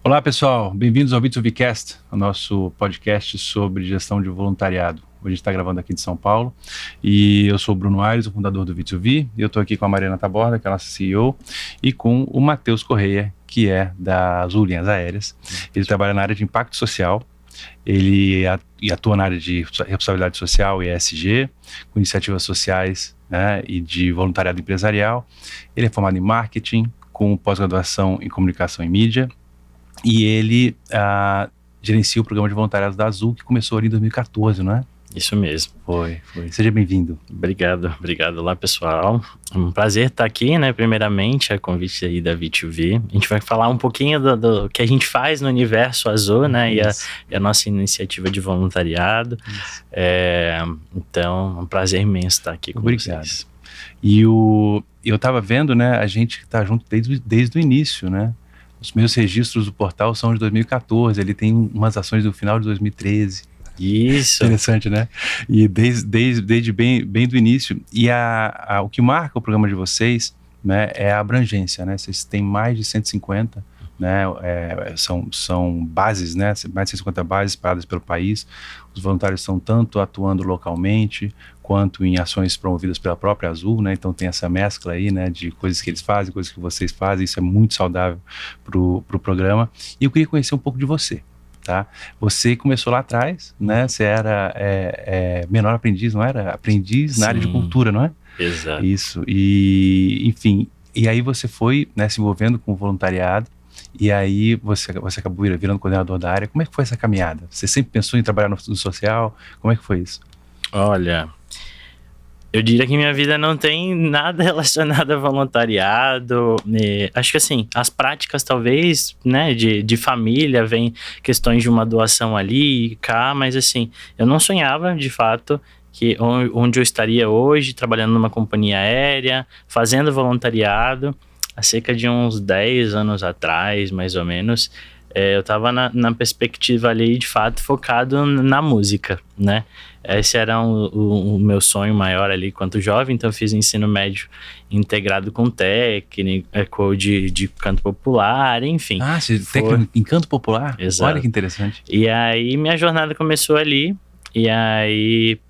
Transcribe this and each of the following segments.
Olá, pessoal. Bem-vindos ao B2Bcast, o nosso podcast sobre gestão de voluntariado. Hoje a gente está gravando aqui de São Paulo e eu sou o Bruno Aires, o fundador do B2B. Eu estou aqui com a Mariana Taborda, que é a nossa CEO, e com o Matheus Correia, que é da Azul Linhas Aéreas. Ele trabalha na área de impacto social, ele atua na área de responsabilidade social e ESG, com iniciativas sociais, né, e de voluntariado empresarial. Ele é formado em marketing, com pós-graduação em comunicação e mídia. E ele gerencia o programa de voluntariado da Azul, que começou ali em 2014, não é? Isso mesmo. Foi. Seja bem-vindo. Obrigado. Olá, pessoal. É um prazer estar aqui, né? Primeiramente, a convite aí da V2V. A gente vai falar um pouquinho do que a gente faz no Universo Azul, né? E a nossa iniciativa de voluntariado. Então, é um prazer imenso estar aqui com vocês. E eu estava vendo, né? A gente está junto desde o início, né? Os meus registros do portal são de 2014, ele tem umas ações do final de 2013. Isso. Interessante, né? E desde bem do início. E o que marca o programa de vocês, né, é a abrangência, né? Vocês têm mais de 150, né? São bases, né? Mais de 150 bases espalhadas pelo país. Os voluntários estão tanto atuando localmente, quanto em ações promovidas pela própria Azul, né? Então tem essa mescla aí, né, de coisas que eles fazem, coisas que vocês fazem. Isso é muito saudável pro programa. E eu queria conhecer um pouco de você, tá? Você começou lá atrás, né? Você era menor aprendiz, não era? Aprendiz Sim. Na área de cultura, não é? Exato. Isso. E, enfim, e aí você foi, né, se envolvendo com o voluntariado. E aí você acabou virando coordenador da área. Como é que foi essa caminhada? Você sempre pensou em trabalhar no social? Como é que foi isso? Olha, eu diria que minha vida não tem nada relacionado a voluntariado. Acho que assim, as práticas talvez, né, de família, vem questões de uma doação ali e cá, mas assim, eu não sonhava de fato que onde eu estaria hoje, trabalhando numa companhia aérea, fazendo voluntariado. Há cerca de uns 10 anos atrás, mais ou menos, eu estava na perspectiva ali, de fato, focado na música, né? Esse era o meu sonho maior ali quanto jovem, então eu fiz ensino médio integrado com técnico de canto popular, enfim. Você técnico em canto popular? Exato. Olha que interessante. E aí minha jornada começou ali, e aí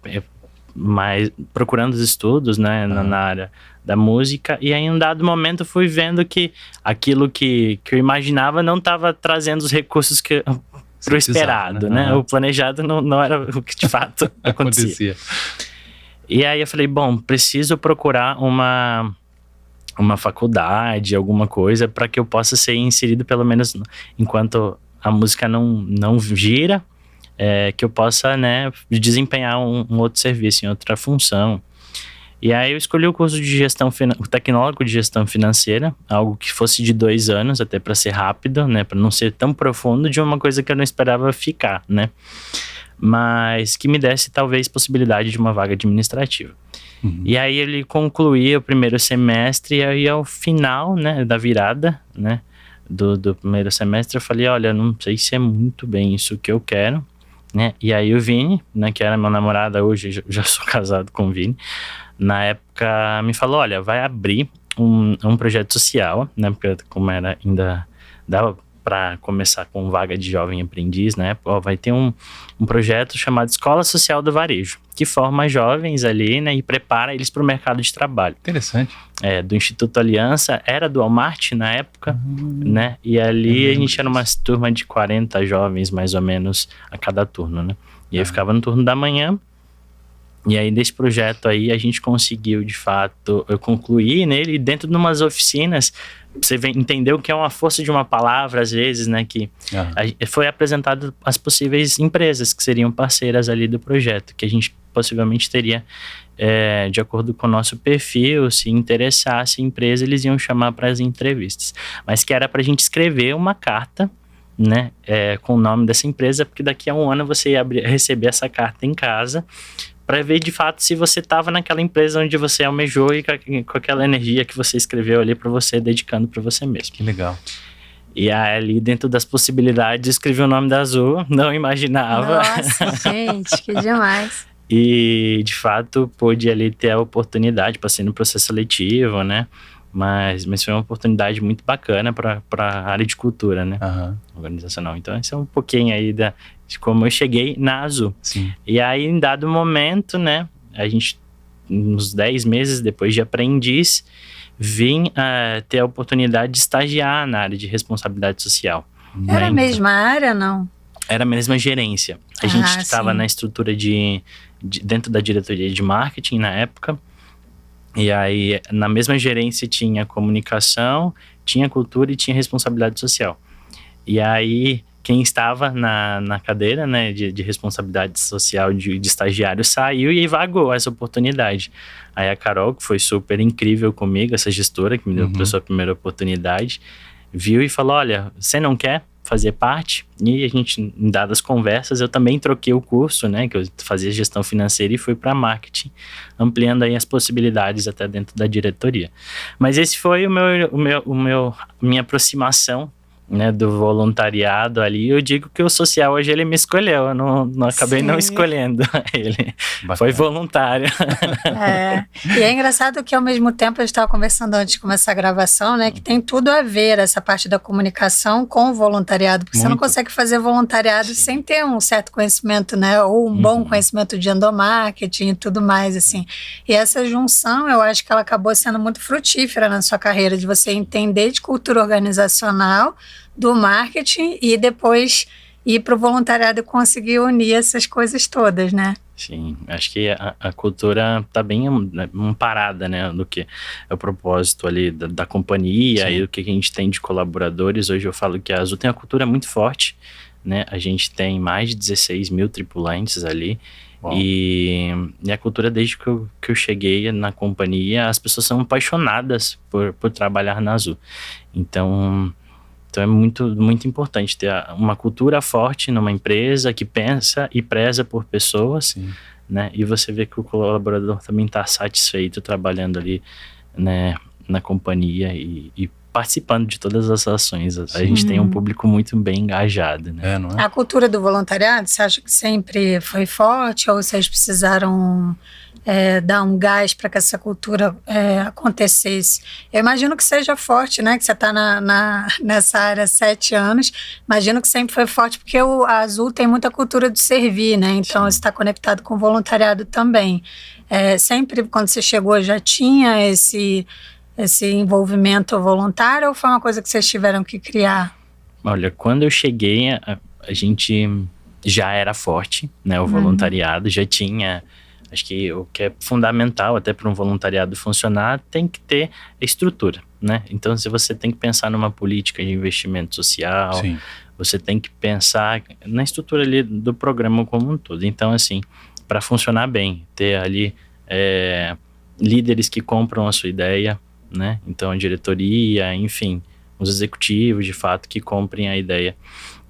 mas procurando os estudos, né, na área da música, e aí em um dado momento eu fui vendo que aquilo que eu imaginava não estava trazendo os recursos pro esperado, né? O planejado não era o que de fato acontecia. E aí eu falei, bom, preciso procurar uma faculdade, alguma coisa, para que eu possa ser inserido, pelo menos enquanto a música não gira, que eu possa, né, desempenhar um outro serviço, em outra função. E aí eu escolhi o curso de o tecnólogo de gestão financeira, algo que fosse de 2 anos, até para ser rápido, né, para não ser tão profundo, de uma coisa que eu não esperava ficar, né, mas que me desse talvez possibilidade de uma vaga administrativa. Uhum. E aí ele concluía o primeiro semestre, e aí ao final, né, da virada, né, do primeiro semestre, eu falei, olha, não sei se é muito bem isso que eu quero, né, e aí o Vini, né, que era meu namorado, hoje já sou casado com o Vini, na época me falou, olha, vai abrir um projeto social, né, porque como era ainda dava para começar com vaga de jovem aprendiz, né, vai ter um projeto chamado Escola Social do Varejo, que forma jovens ali, né, e prepara eles para o mercado de trabalho. Interessante. Do Instituto Aliança, era do Walmart na época, né, e ali a gente era uma turma de 40 jovens, mais ou menos, a cada turno, né, e aí eu ficava no turno da manhã. E aí, desse projeto aí, a gente conseguiu, de fato, eu concluí nele, dentro de umas oficinas, você entendeu o que é uma força de uma palavra, às vezes, né, que foi apresentado as possíveis empresas que seriam parceiras ali do projeto, que a gente possivelmente teria, de acordo com o nosso perfil, se interessasse a empresa, eles iam chamar para as entrevistas. Mas que era para a gente escrever uma carta, né, com o nome dessa empresa, porque daqui a um ano você ia receber essa carta em casa, para ver de fato se você estava naquela empresa onde você almejou e com aquela energia que você escreveu ali para você, dedicando para você mesmo. Que legal. E aí, ali dentro das possibilidades, eu escrevi o nome da Azul, não imaginava. Nossa, gente, que demais. E de fato pude ali ter a oportunidade, passei no processo seletivo, né? mas foi uma oportunidade muito bacana para a área de cultura, né? Aham. Organizacional. Então, esse é um pouquinho aí de como eu cheguei na Azul. Sim. E aí, em dado momento, né, a gente, uns 10 meses depois de aprendiz, vim ter a oportunidade de estagiar na área de responsabilidade social. Era a né? mesma área, não? Era a mesma gerência. A gente estava sim. na estrutura dentro da diretoria de marketing na época. E aí, na mesma gerência tinha comunicação, tinha cultura e tinha responsabilidade social. E aí, quem estava na cadeira, né, de responsabilidade social de estagiário saiu e vagou essa oportunidade. Aí a Carol, que foi super incrível comigo, essa gestora que me deu a sua primeira oportunidade, viu e falou, olha, você não quer fazer parte? E a gente, em dadas conversas, eu também troquei o curso, né, que eu fazia gestão financeira e fui para marketing, ampliando aí as possibilidades até dentro da diretoria. Mas esse foi minha aproximação, né, do voluntariado ali. Eu digo que o social hoje ele me escolheu, eu não acabei não escolhendo ele. Bacana. Foi voluntário. E é engraçado que ao mesmo tempo a gente estava conversando antes de começar a gravação, né, que tem tudo a ver essa parte da comunicação com o voluntariado, porque você não consegue fazer voluntariado sem ter um certo conhecimento, né, ou um bom conhecimento de endomarketing e tudo mais, assim. E essa junção, eu acho que ela acabou sendo muito frutífera na sua carreira, de você entender de cultura organizacional, do marketing e depois ir para o voluntariado e conseguir unir essas coisas todas, né? Sim, acho que a cultura está bem amparada, né, no que é o propósito ali da companhia. Sim. E o que a gente tem de colaboradores. Hoje eu falo que a Azul tem uma cultura muito forte, né, a gente tem mais de 16 mil tripulantes ali. E a cultura, desde que eu cheguei na companhia, as pessoas são apaixonadas por trabalhar na Azul. Então é muito, muito importante ter uma cultura forte numa empresa que pensa e preza por pessoas, né? E você vê que o colaborador também está satisfeito trabalhando ali, né, na companhia e participando de todas as ações. A gente tem um público muito bem engajado, né? Não é? A cultura do voluntariado, você acha que sempre foi forte ou vocês precisaram dar um gás para que essa cultura acontecesse? Eu imagino que seja forte, né? Que você está nessa área há 7 anos. Imagino que sempre foi forte, porque a Azul tem muita cultura de servir, né? Então, você está conectado com o voluntariado também. Sempre, quando você chegou, já tinha esse envolvimento voluntário ou foi uma coisa que vocês tiveram que criar? Olha, quando eu cheguei, a gente já era forte, né? O voluntariado já tinha... Acho que o que é fundamental até para um voluntariado funcionar tem que ter estrutura, né? Então, se você tem que pensar numa política de investimento social, você tem que pensar na estrutura ali do programa como um todo. Então, assim, para funcionar bem, ter ali líderes que compram a sua ideia, né? Então, a diretoria, enfim, os executivos, de fato, que comprem a ideia.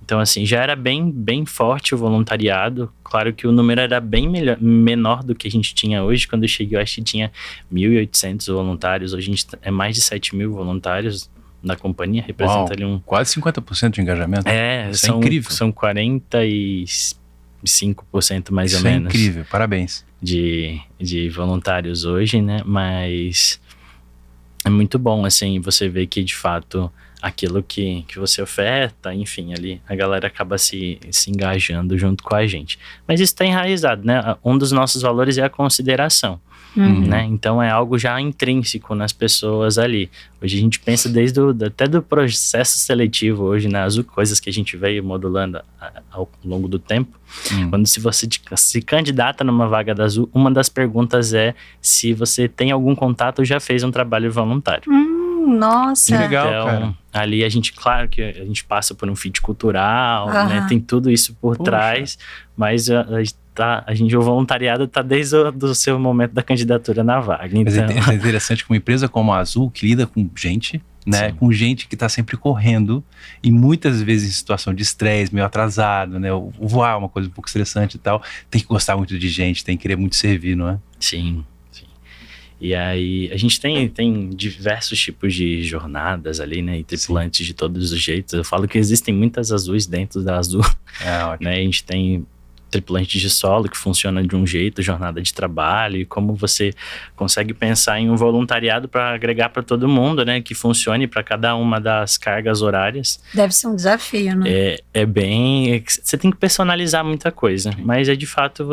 Então, assim, já era bem, bem forte o voluntariado. Claro que o número era bem menor do que a gente tinha hoje. Quando eu cheguei, eu acho que tinha 1.800 voluntários. Hoje a gente é mais de 7 mil voluntários na companhia. Representa ali quase 50% de engajamento. Isso é incrível. São 45% mais ou menos. Isso é incrível, parabéns. De voluntários hoje, né? Mas é muito bom, assim, você ver que, de fato... aquilo que você oferta, enfim, ali a galera acaba se engajando junto com a gente. Mas isso está enraizado, né? Um dos nossos valores é a consideração, né? Então é algo já intrínseco nas pessoas ali. Hoje a gente pensa até do processo seletivo hoje na Azul, coisas que a gente veio modulando ao longo do tempo. Quando se você se candidata numa vaga da Azul, uma das perguntas é se você tem algum contato ou já fez um trabalho voluntário. Nossa! Que legal, então, cara. Ali a gente, claro que a gente passa por um fit cultural, né? Tem tudo isso por trás, mas o voluntariado está desde o seu momento da candidatura na vaga. Então... Mas é interessante que uma empresa como a Azul, que lida com gente, né? Com gente que está sempre correndo e muitas vezes em situação de estresse, meio atrasado, né? O voar é uma coisa um pouco estressante e tal. Tem que gostar muito de gente, tem que querer muito servir, não é? Sim. E aí, a gente tem diversos tipos de jornadas ali, né? E tripulantes de todos os jeitos. Eu falo que existem muitas Azuis dentro da Azul. Ótimo. Né? A gente tem tripulante de solo, que funciona de um jeito, jornada de trabalho, e como você consegue pensar em um voluntariado para agregar para todo mundo, né? Que funcione para cada uma das cargas horárias. Deve ser um desafio, né? Você tem que personalizar muita coisa, mas de fato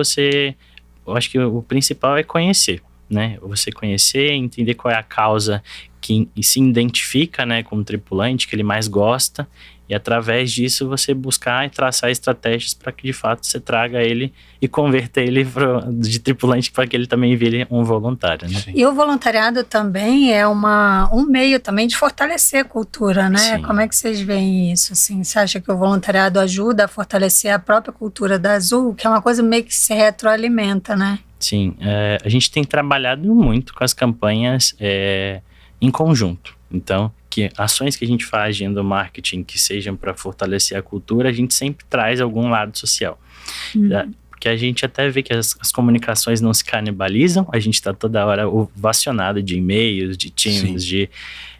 eu acho que o principal é conhecer, né? Você conhecer, entender qual é a causa que se identifica, né, com o tripulante, que ele mais gosta, e através disso você buscar e traçar estratégias para que de fato você traga ele e converta ele de tripulante para que ele também vire um voluntário, né? E o voluntariado também é um meio também de fortalecer a cultura, né? Sim. Como é que vocês veem isso? Assim, você acha que o voluntariado ajuda a fortalecer a própria cultura da Azul, que é uma coisa meio que se retroalimenta, né? Sim, a gente tem trabalhado muito com as campanhas em conjunto. Então, ações que a gente faz dentro do marketing que sejam para fortalecer a cultura, a gente sempre traz algum lado social. Porque a gente até vê que as comunicações não se canibalizam, a gente está toda hora ovacionado de e-mails, de Teams,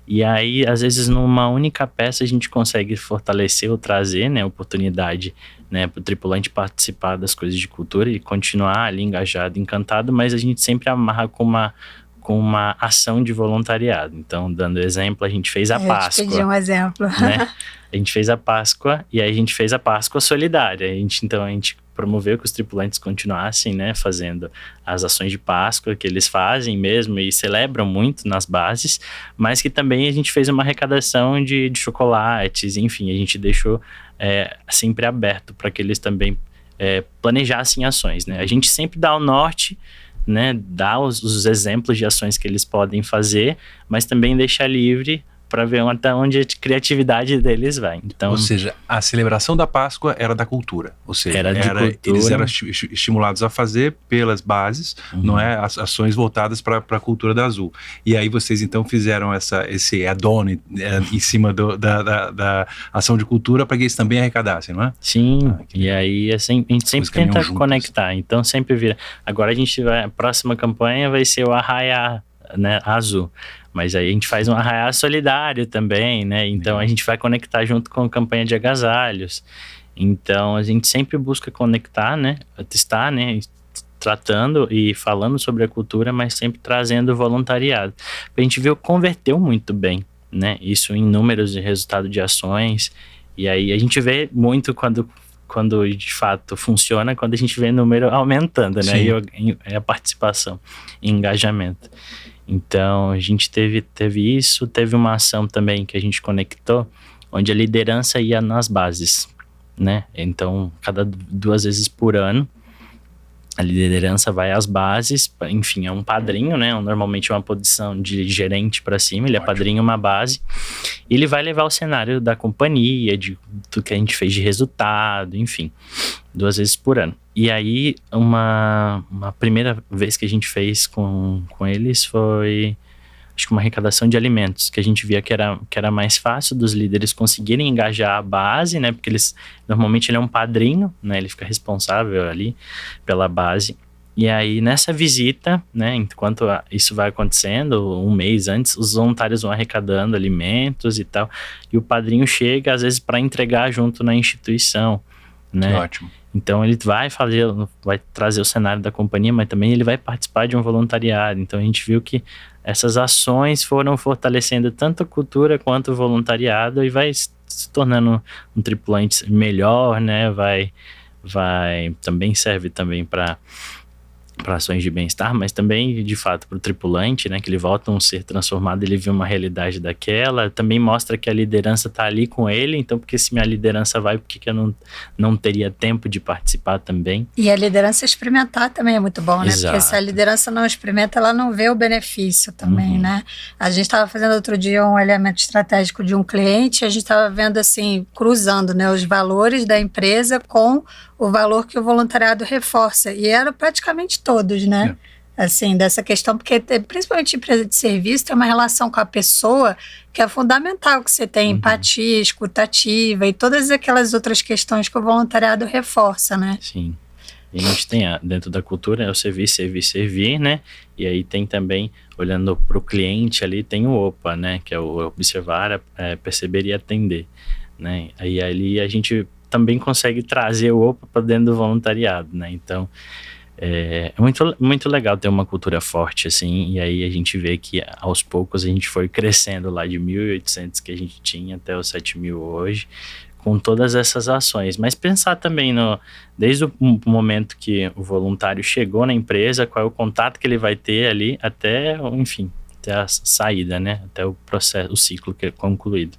e aí, às vezes, numa única peça a gente consegue fortalecer ou trazer, né, oportunidade, né, para o tripulante participar das coisas de cultura e continuar ali engajado, encantado, mas a gente sempre amarra com uma ação de voluntariado. Então, dando exemplo, a gente fez a Páscoa. Eu te pedi um exemplo. Né? A gente fez a Páscoa e aí a gente fez a Páscoa solidária. Então, a gente promoveu que os tripulantes continuassem, né, fazendo as ações de Páscoa que eles fazem mesmo e celebram muito nas bases, mas que também a gente fez uma arrecadação de chocolates, enfim, a gente deixou sempre aberto para que eles também planejassem ações, né? A gente sempre dá o norte, né, dá os exemplos de ações que eles podem fazer, mas também deixa livre para ver até onde a criatividade deles vai. Então, ou seja, a celebração da Páscoa era da cultura. Ou seja, eles eram estimulados a fazer pelas bases, não é, ações voltadas para a cultura da Azul. E aí vocês então fizeram esse add-on em cima da ação de cultura para que eles também arrecadassem, não é? Sim, e aí assim, a gente sempre tenta conectar. Então sempre vira. Agora a próxima campanha vai ser o Arraiá, né, Azul. Mas aí a gente faz um arraiá solidário também, né? Então a gente vai conectar junto com a campanha de agasalhos. Então a gente sempre busca conectar, né? Testar, né? Tratando e falando sobre a cultura, mas sempre trazendo voluntariado. A gente viu que converteu muito bem, né? Isso em números de resultado de ações. E aí a gente vê muito quando de fato funciona, quando a gente vê o número aumentando, né? E a participação e engajamento. Então, a gente teve isso, teve uma ação também que a gente conectou, onde a liderança ia nas bases, né? Então, cada 2 vezes por ano, a liderança vai às bases, enfim, é um padrinho, né? Normalmente é uma posição de gerente para cima, ele é padrinho uma base, e ele vai levar o cenário da companhia, do que a gente fez de resultado, enfim, 2 vezes por ano. E aí, uma primeira vez que a gente fez com eles foi, acho que uma arrecadação de alimentos, que a gente via que era mais fácil dos líderes conseguirem engajar a base, né? Porque normalmente ele é um padrinho, né? Ele fica responsável ali pela base. E aí, nessa visita, né, enquanto isso vai acontecendo, 1 mês antes, os voluntários vão arrecadando alimentos e tal, e o padrinho chega, às vezes, para entregar junto na instituição, né? Que ótimo. Então ele vai trazer o cenário da companhia, mas também ele vai participar de um voluntariado. Então a gente viu que essas ações foram fortalecendo tanto a cultura quanto o voluntariado e vai se tornando um tripulante melhor, né? Também serve também para ações de bem-estar, mas também, de fato, para o tripulante, né, que ele volta a um ser transformado, ele vive uma realidade daquela, também mostra que a liderança está ali com ele, então, porque se minha liderança vai, por que eu não teria tempo de participar também? E a liderança experimentar também é muito bom, né? Exato. Porque se a liderança não experimenta, ela não vê o benefício também, né? A gente estava fazendo outro dia um elemento estratégico de um cliente, a gente estava vendo assim, cruzando, né, os valores da empresa com o valor que o voluntariado reforça, e eram praticamente todos, né? Assim, dessa questão, porque principalmente empresa de serviço tem uma relação com a pessoa que é fundamental, que você tem empatia, escutativa e todas aquelas outras questões que o voluntariado reforça, né? Sim. E a gente tem dentro da cultura, é o servir, né? E aí tem também, olhando para o cliente ali, tem o OPA, né? Que é o observar, perceber e atender, né? Aí ali a gente também consegue trazer o OPA para dentro do voluntariado, né? Então, é muito, muito legal ter uma cultura forte, assim, e aí a gente vê que aos poucos a gente foi crescendo lá de 1.800 que a gente tinha até os 7.000 hoje, com todas essas ações. Mas pensar também desde o momento que o voluntário chegou na empresa, qual é o contato que ele vai ter ali até, enfim, até a saída, né? Até o processo, o ciclo que é concluído.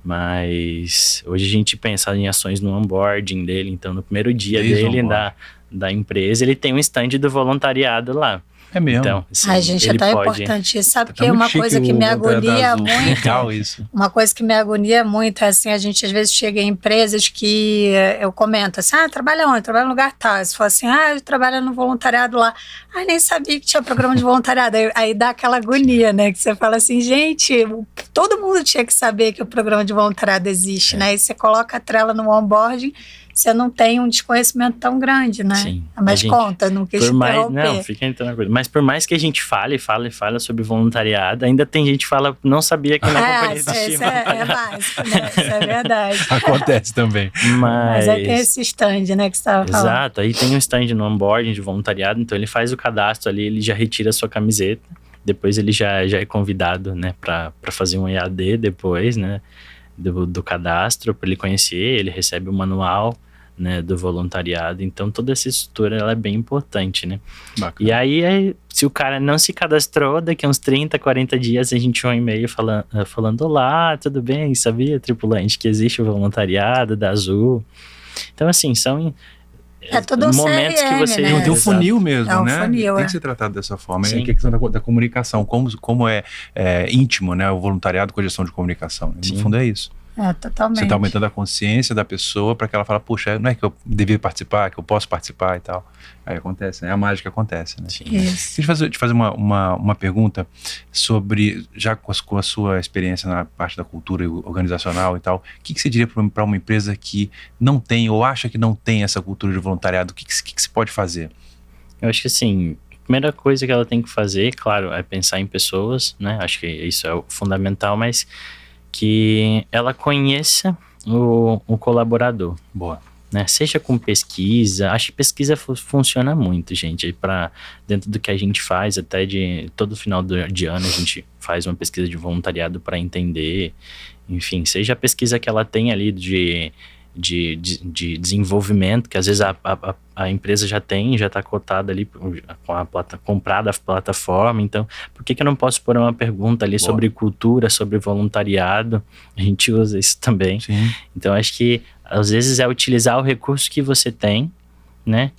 Mas hoje a gente pensa em ações no onboarding dele, então no primeiro dia dele da empresa, ele tem um stand do voluntariado lá. É mesmo. Então, assim, Ai, gente, é tão importante isso. Sabe que muito uma coisa que me agonia muito. Legal isso. Uma coisa que me agonia muito é assim, a gente às vezes chega em empresas que eu comento assim, trabalha onde? Trabalha no lugar tal. Se for assim, eu trabalho no voluntariado lá. Nem sabia que tinha programa de voluntariado. Aí dá aquela agonia, né? Que você fala assim, gente, todo mundo tinha que saber que o programa de voluntariado existe, né? E você coloca a trela no onboarding, você não tem um desconhecimento tão grande, né? Sim. Mas conta, não quis interromper. Não, fica tranquilo. Mas por mais que a gente fale sobre voluntariado, ainda tem gente que fala, não sabia que na companhia existia. Isso é básico, né? Isso é verdade. Acontece também. Mas aí tem esse stand, né, que você estava falando. Exato, aí tem um stand no onboarding de voluntariado, então ele faz o cadastro ali, ele já retira a sua camiseta, depois ele já é convidado, né, para fazer um EAD depois, né, do cadastro, para ele conhecer, ele recebe o manual, né, do voluntariado, então toda essa estrutura ela é bem importante, né? Bacana. E aí, se o cara não se cadastrou, daqui a uns 30, 40 dias a gente um e-mail falando olá, tudo bem, sabia, tripulante, que existe o voluntariado da Azul. Então assim, são todo momentos CRM, que você... né? Tem um funil mesmo, né? Funil, tem que ser tratado dessa forma. É a questão da comunicação, como é íntimo, né, o voluntariado com a gestão de comunicação. No fundo é isso. Totalmente. Você está aumentando a consciência da pessoa para que ela fale, puxa, não é que eu devia participar, que eu posso participar e tal. Aí acontece, né? A mágica acontece, né? Sim. Isso. Deixa eu te fazer uma pergunta sobre, já com a sua experiência na parte da cultura organizacional e tal, o que você diria para uma empresa que não tem ou acha que não tem essa cultura de voluntariado? O que se pode fazer? Eu acho que assim, a primeira coisa que ela tem que fazer, claro, é pensar em pessoas, né? Acho que isso é o fundamental, mas que ela conheça o colaborador. Boa. Né? Seja com pesquisa, acho que pesquisa funciona muito, gente, para dentro do que a gente faz, até de todo final de ano a gente faz uma pesquisa de voluntariado para entender, enfim, seja a pesquisa que ela tem ali de desenvolvimento, que às vezes a empresa já está cotada ali comprada a plataforma, então por que eu não posso pôr uma pergunta ali sobre cultura, sobre voluntariado? A gente usa isso também. Sim. Então acho que às vezes é utilizar o recurso que você tem, né,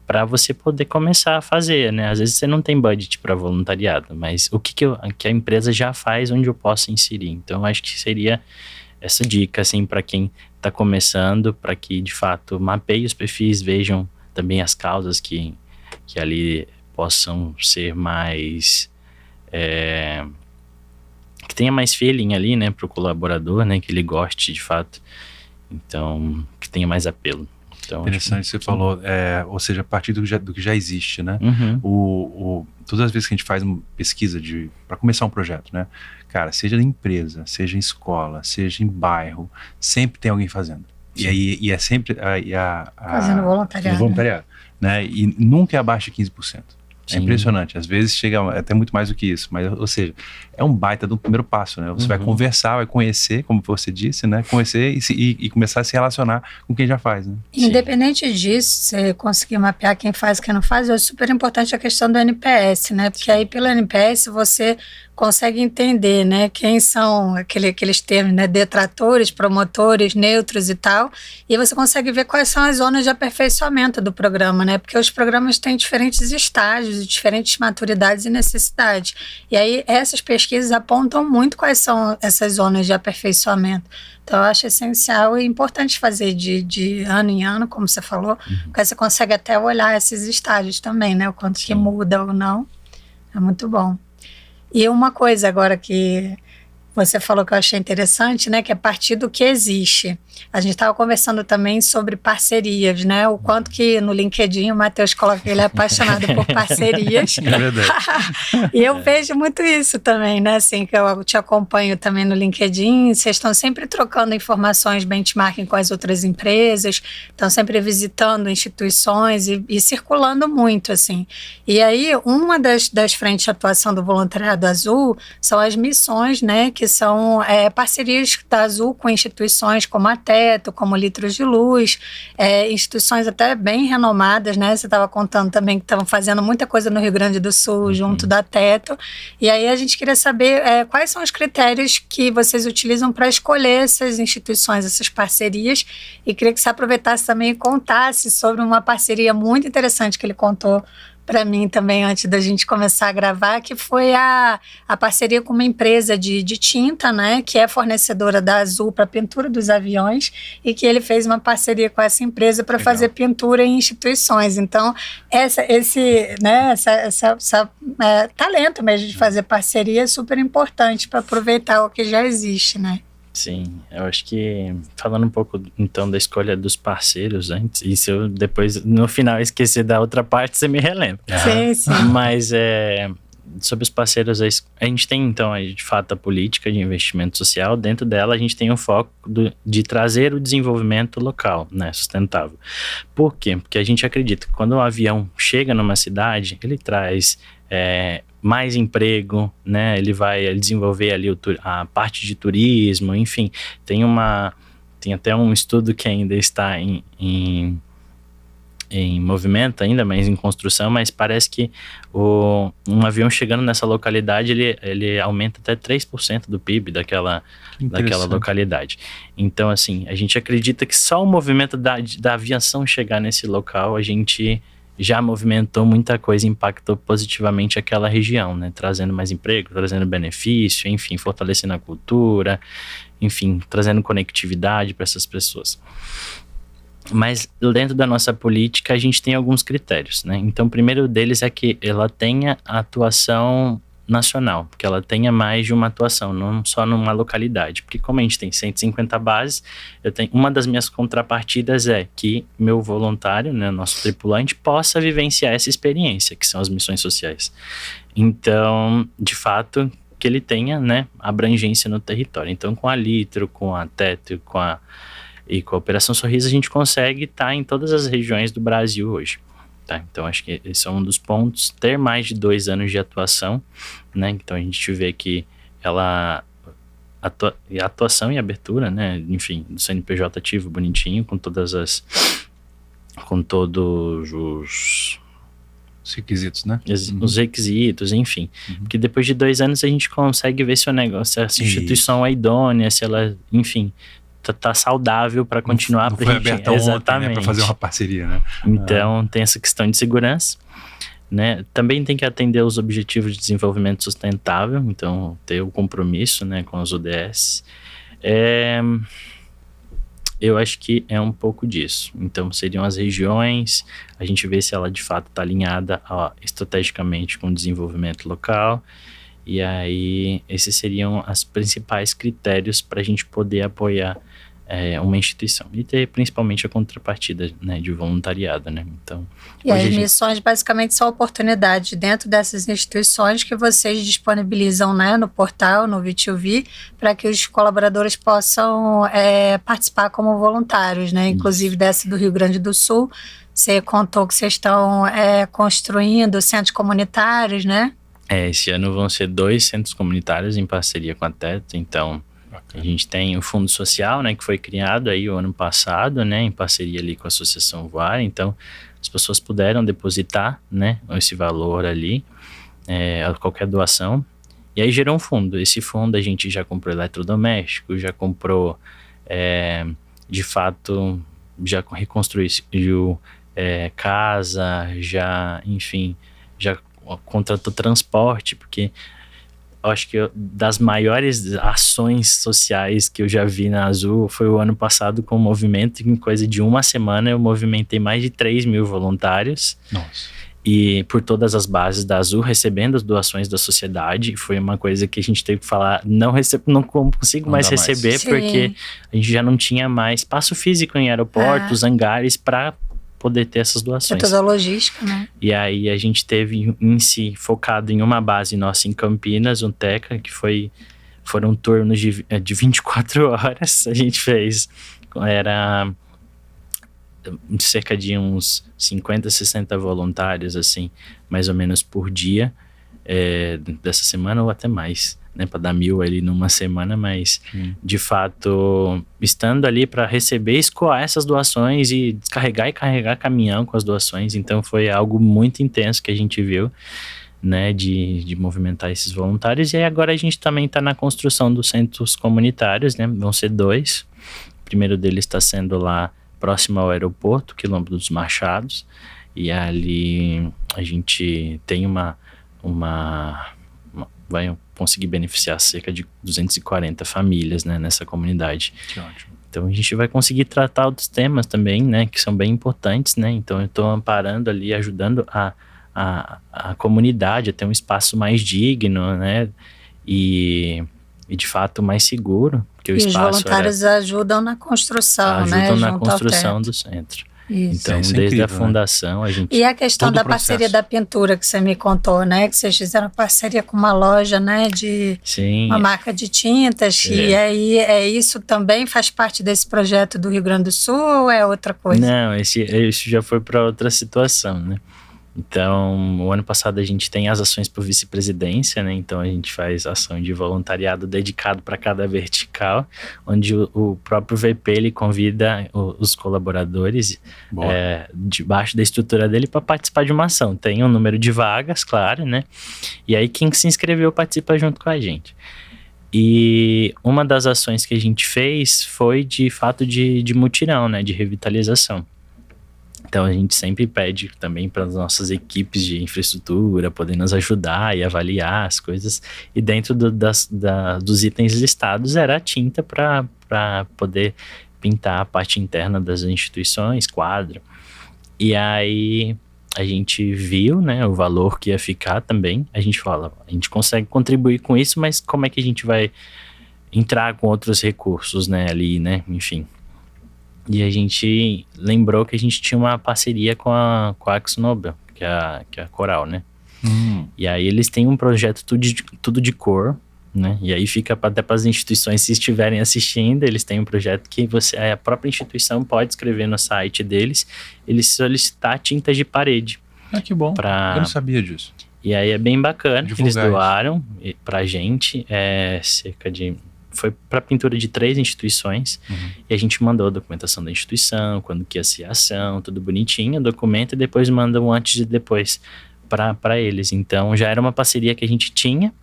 para você poder começar a fazer, né? Às vezes você não tem budget para voluntariado, mas o que a empresa já faz onde eu posso inserir? Então acho que seria essa dica, assim, para quem está começando, para que, de fato, mapeie os perfis, vejam também as causas que ali possam ser mais... que tenha mais feeling ali, né, para o colaborador, né, que ele goste, de fato. Então, que tenha mais apelo. Então, interessante, você falou, ou seja, a partir do que já existe, né? Todas as vezes que a gente faz uma pesquisa para começar um projeto, né? Cara, seja em empresa, seja em escola, seja em bairro, sempre tem alguém fazendo. E é sempre fazendo voluntariado. Né? E nunca é abaixo de 15%. Sim. É impressionante, às vezes chega até muito mais do que isso, mas, ou seja, é um baita do primeiro passo, né? Você vai conversar, vai conhecer, como você disse, né? Conhecer e começar a se relacionar com quem já faz, né? Independente disso, você conseguir mapear quem faz e quem não faz, é super importante a questão do NPS, né? Porque aí pelo NPS você consegue entender, né, quem são aqueles termos, né, detratores, promotores, neutros e tal, e você consegue ver quais são as zonas de aperfeiçoamento do programa, né, porque os programas têm diferentes estágios, diferentes maturidades e necessidades, e aí essas pesquisas apontam muito quais são essas zonas de aperfeiçoamento. Então eu acho essencial e importante fazer de ano em ano, como você falou, porque você consegue até olhar esses estágios também, né, o quanto que muda ou não, é muito bom. E uma coisa agora que você falou que eu achei interessante, né? Que é a partir do que existe. A gente estava conversando também sobre parcerias, né? O quanto que no LinkedIn o Matheus coloca que ele é apaixonado por parcerias. É verdade. E eu vejo muito isso também, né? Assim, que eu te acompanho também no LinkedIn, vocês estão sempre trocando informações, benchmarking com as outras empresas, estão sempre visitando instituições e circulando muito, assim. E aí, uma das frentes de atuação do Voluntariado Azul são as missões, né? Que são parcerias da Azul com instituições como a Teto, como Litros de Luz, instituições até bem renomadas, né? Você estava contando também que estavam fazendo muita coisa no Rio Grande do Sul, junto da Teto. E aí a gente queria saber quais são os critérios que vocês utilizam para escolher essas instituições, essas parcerias. E queria que você aproveitasse também e contasse sobre uma parceria muito interessante que ele contou para mim também antes da gente começar a gravar, que foi a parceria com uma empresa de tinta, né, que é fornecedora da Azul para pintura dos aviões, e que ele fez uma parceria com essa empresa para fazer pintura em instituições. Então, esse talento mesmo de fazer parceria é super importante para aproveitar o que já existe, né? Sim, eu acho que falando um pouco então da escolha dos parceiros antes, e se eu depois no final esquecer da outra parte, você me relembra. Sim, sim. Mas sobre os parceiros, a gente tem então de fato a política de investimento social. Dentro dela a gente tem o foco de trazer o desenvolvimento local, né, sustentável. Por quê? Porque a gente acredita que quando um avião chega numa cidade, ele traz mais emprego, né? Ele vai desenvolver ali a parte de turismo, enfim. Tem até um estudo que ainda está em movimento ainda, mas em construção, mas parece que um avião chegando nessa localidade, ele aumenta até 3% do PIB daquela localidade. Então, assim, a gente acredita que só o movimento da aviação chegar nesse local, a gente já movimentou muita coisa, impactou positivamente aquela região, né? Trazendo mais emprego, trazendo benefício, enfim, fortalecendo a cultura, enfim, trazendo conectividade para essas pessoas. Mas dentro da nossa política a gente tem alguns critérios, né? Então o primeiro deles é que ela tenha atuação nacional, que ela tenha mais de uma atuação, não só numa localidade, porque como a gente tem 150 bases, uma das minhas contrapartidas é que meu voluntário, né, nosso tripulante, possa vivenciar essa experiência, que são as missões sociais. Então, de fato, que ele tenha, né, abrangência no território. Então, com a Litro, com a Teto e com a Operação Sorriso, a gente consegue estar em todas as regiões do Brasil hoje. Tá? Então, acho que esse é um dos pontos. Ter mais de 2 anos de atuação, né? Então, a gente vê que atuação e abertura, né? Enfim, do CNPJ ativo, bonitinho, com todos os requisitos, né? Os requisitos, enfim. Porque depois de 2 anos a gente consegue ver se o negócio, se essa instituição é idônea, se ela, enfim, tá saudável para continuar. Não foi aberta ontem, né, para fazer uma parceria, né? Então, tem essa questão de segurança, né? Também tem que atender os objetivos de desenvolvimento sustentável, então ter o compromisso, né, com os ODS. Eu acho que é um pouco disso. Então, seriam as regiões, a gente vê se ela de fato está alinhada estrategicamente com o desenvolvimento local. E aí, esses seriam os principais critérios para a gente poder apoiar uma instituição. E ter principalmente a contrapartida, né, de voluntariado, né? Então, e as missões basicamente são oportunidades dentro dessas instituições que vocês disponibilizam, né, no portal, no V2V, para que os colaboradores possam participar como voluntários, né? Inclusive dessa do Rio Grande do Sul. Você contou que vocês estão construindo centros comunitários, né? Esse ano vão ser 2 centros comunitários em parceria com a Teto. Então, a gente tem o Fundo Social, né, que foi criado aí o ano passado, né, em parceria ali com a Associação Voar. Então, as pessoas puderam depositar, né, esse valor ali, qualquer doação. E aí gerou um fundo. Esse fundo a gente já comprou eletrodoméstico, já comprou, de fato, já reconstruiu casa, já, enfim, já contratou transporte, porque eu acho que das maiores ações sociais que eu já vi na Azul foi o ano passado com o movimento. Em coisa de uma semana eu movimentei mais de 3 mil voluntários. Nossa. e por todas as bases da Azul, recebendo as doações da sociedade. Foi uma coisa que a gente teve que falar, não consigo mais receber, porque a gente já não tinha mais espaço físico em aeroportos, hangares, para poder ter essas doações. Toda a logística, né? E aí a gente teve em si focado em uma base nossa em Campinas, um Teca, que foram turnos de 24 horas. A gente fez, era cerca de uns 50, 60 voluntários, assim, mais ou menos por dia, dessa semana ou até mais, né, para dar 1.000 ali numa semana, mas de fato, estando ali para receber, escoar essas doações e descarregar e carregar caminhão com as doações. Então foi algo muito intenso que a gente viu, né, de movimentar esses voluntários. E aí agora a gente também está na construção dos centros comunitários, né, vão ser 2. O primeiro deles está sendo lá próximo ao aeroporto, Quilombo dos Machados, e ali a gente tem vai conseguir beneficiar cerca de 240 famílias, né, nessa comunidade. Que ótimo. Então a gente vai conseguir tratar outros temas também, né, que são bem importantes, né, então eu estou amparando ali, ajudando a comunidade a ter um espaço mais digno, né, e de fato mais seguro, porque o espaço... os voluntários ajudam na construção, né? Ajudam na construção do centro. Isso. Então, Isso é desde incrível, a fundação, a gente... E a questão da parceria da pintura que você me contou, né? Que vocês fizeram parceria com uma loja, né? Sim. Uma marca de tintas. E aí, isso também faz parte desse projeto do Rio Grande do Sul ou é outra coisa? Não, esse já foi para outra situação, né? Então, o ano passado a gente tem as ações por vice-presidência, né? Então a gente faz ação de voluntariado dedicado para cada vertical, onde o próprio VP ele convida os colaboradores debaixo da estrutura dele para participar de uma ação. Tem um número de vagas, claro, né? E aí quem se inscreveu participa junto com a gente. E uma das ações que a gente fez foi de fato de mutirão, né? De revitalização. Então a gente sempre pede também para as nossas equipes de infraestrutura poder nos ajudar e avaliar as coisas. E dentro dos itens listados era a tinta para poder pintar a parte interna das instituições, quadro. E aí a gente viu, né, o valor que ia ficar também. A gente fala, a gente consegue contribuir com isso, mas como é que a gente vai entrar com outros recursos, né, ali, né, enfim. E a gente lembrou que a gente tinha uma parceria com a AkzoNobel, que é a Coral, né? E aí eles têm um projeto tudo de cor, né? E aí fica até para as instituições, se estiverem assistindo, eles têm um projeto que a própria instituição pode escrever no site deles, eles solicitar tintas de parede. Ah, que bom. Eu não sabia disso. E aí é bem bacana, eles doaram pra gente, cerca de... Foi para pintura de 3 instituições, e a gente mandou a documentação da instituição, quando que ia ser a ação, tudo bonitinho, documenta e depois manda um antes e depois para eles. Então já era uma parceria que a gente tinha,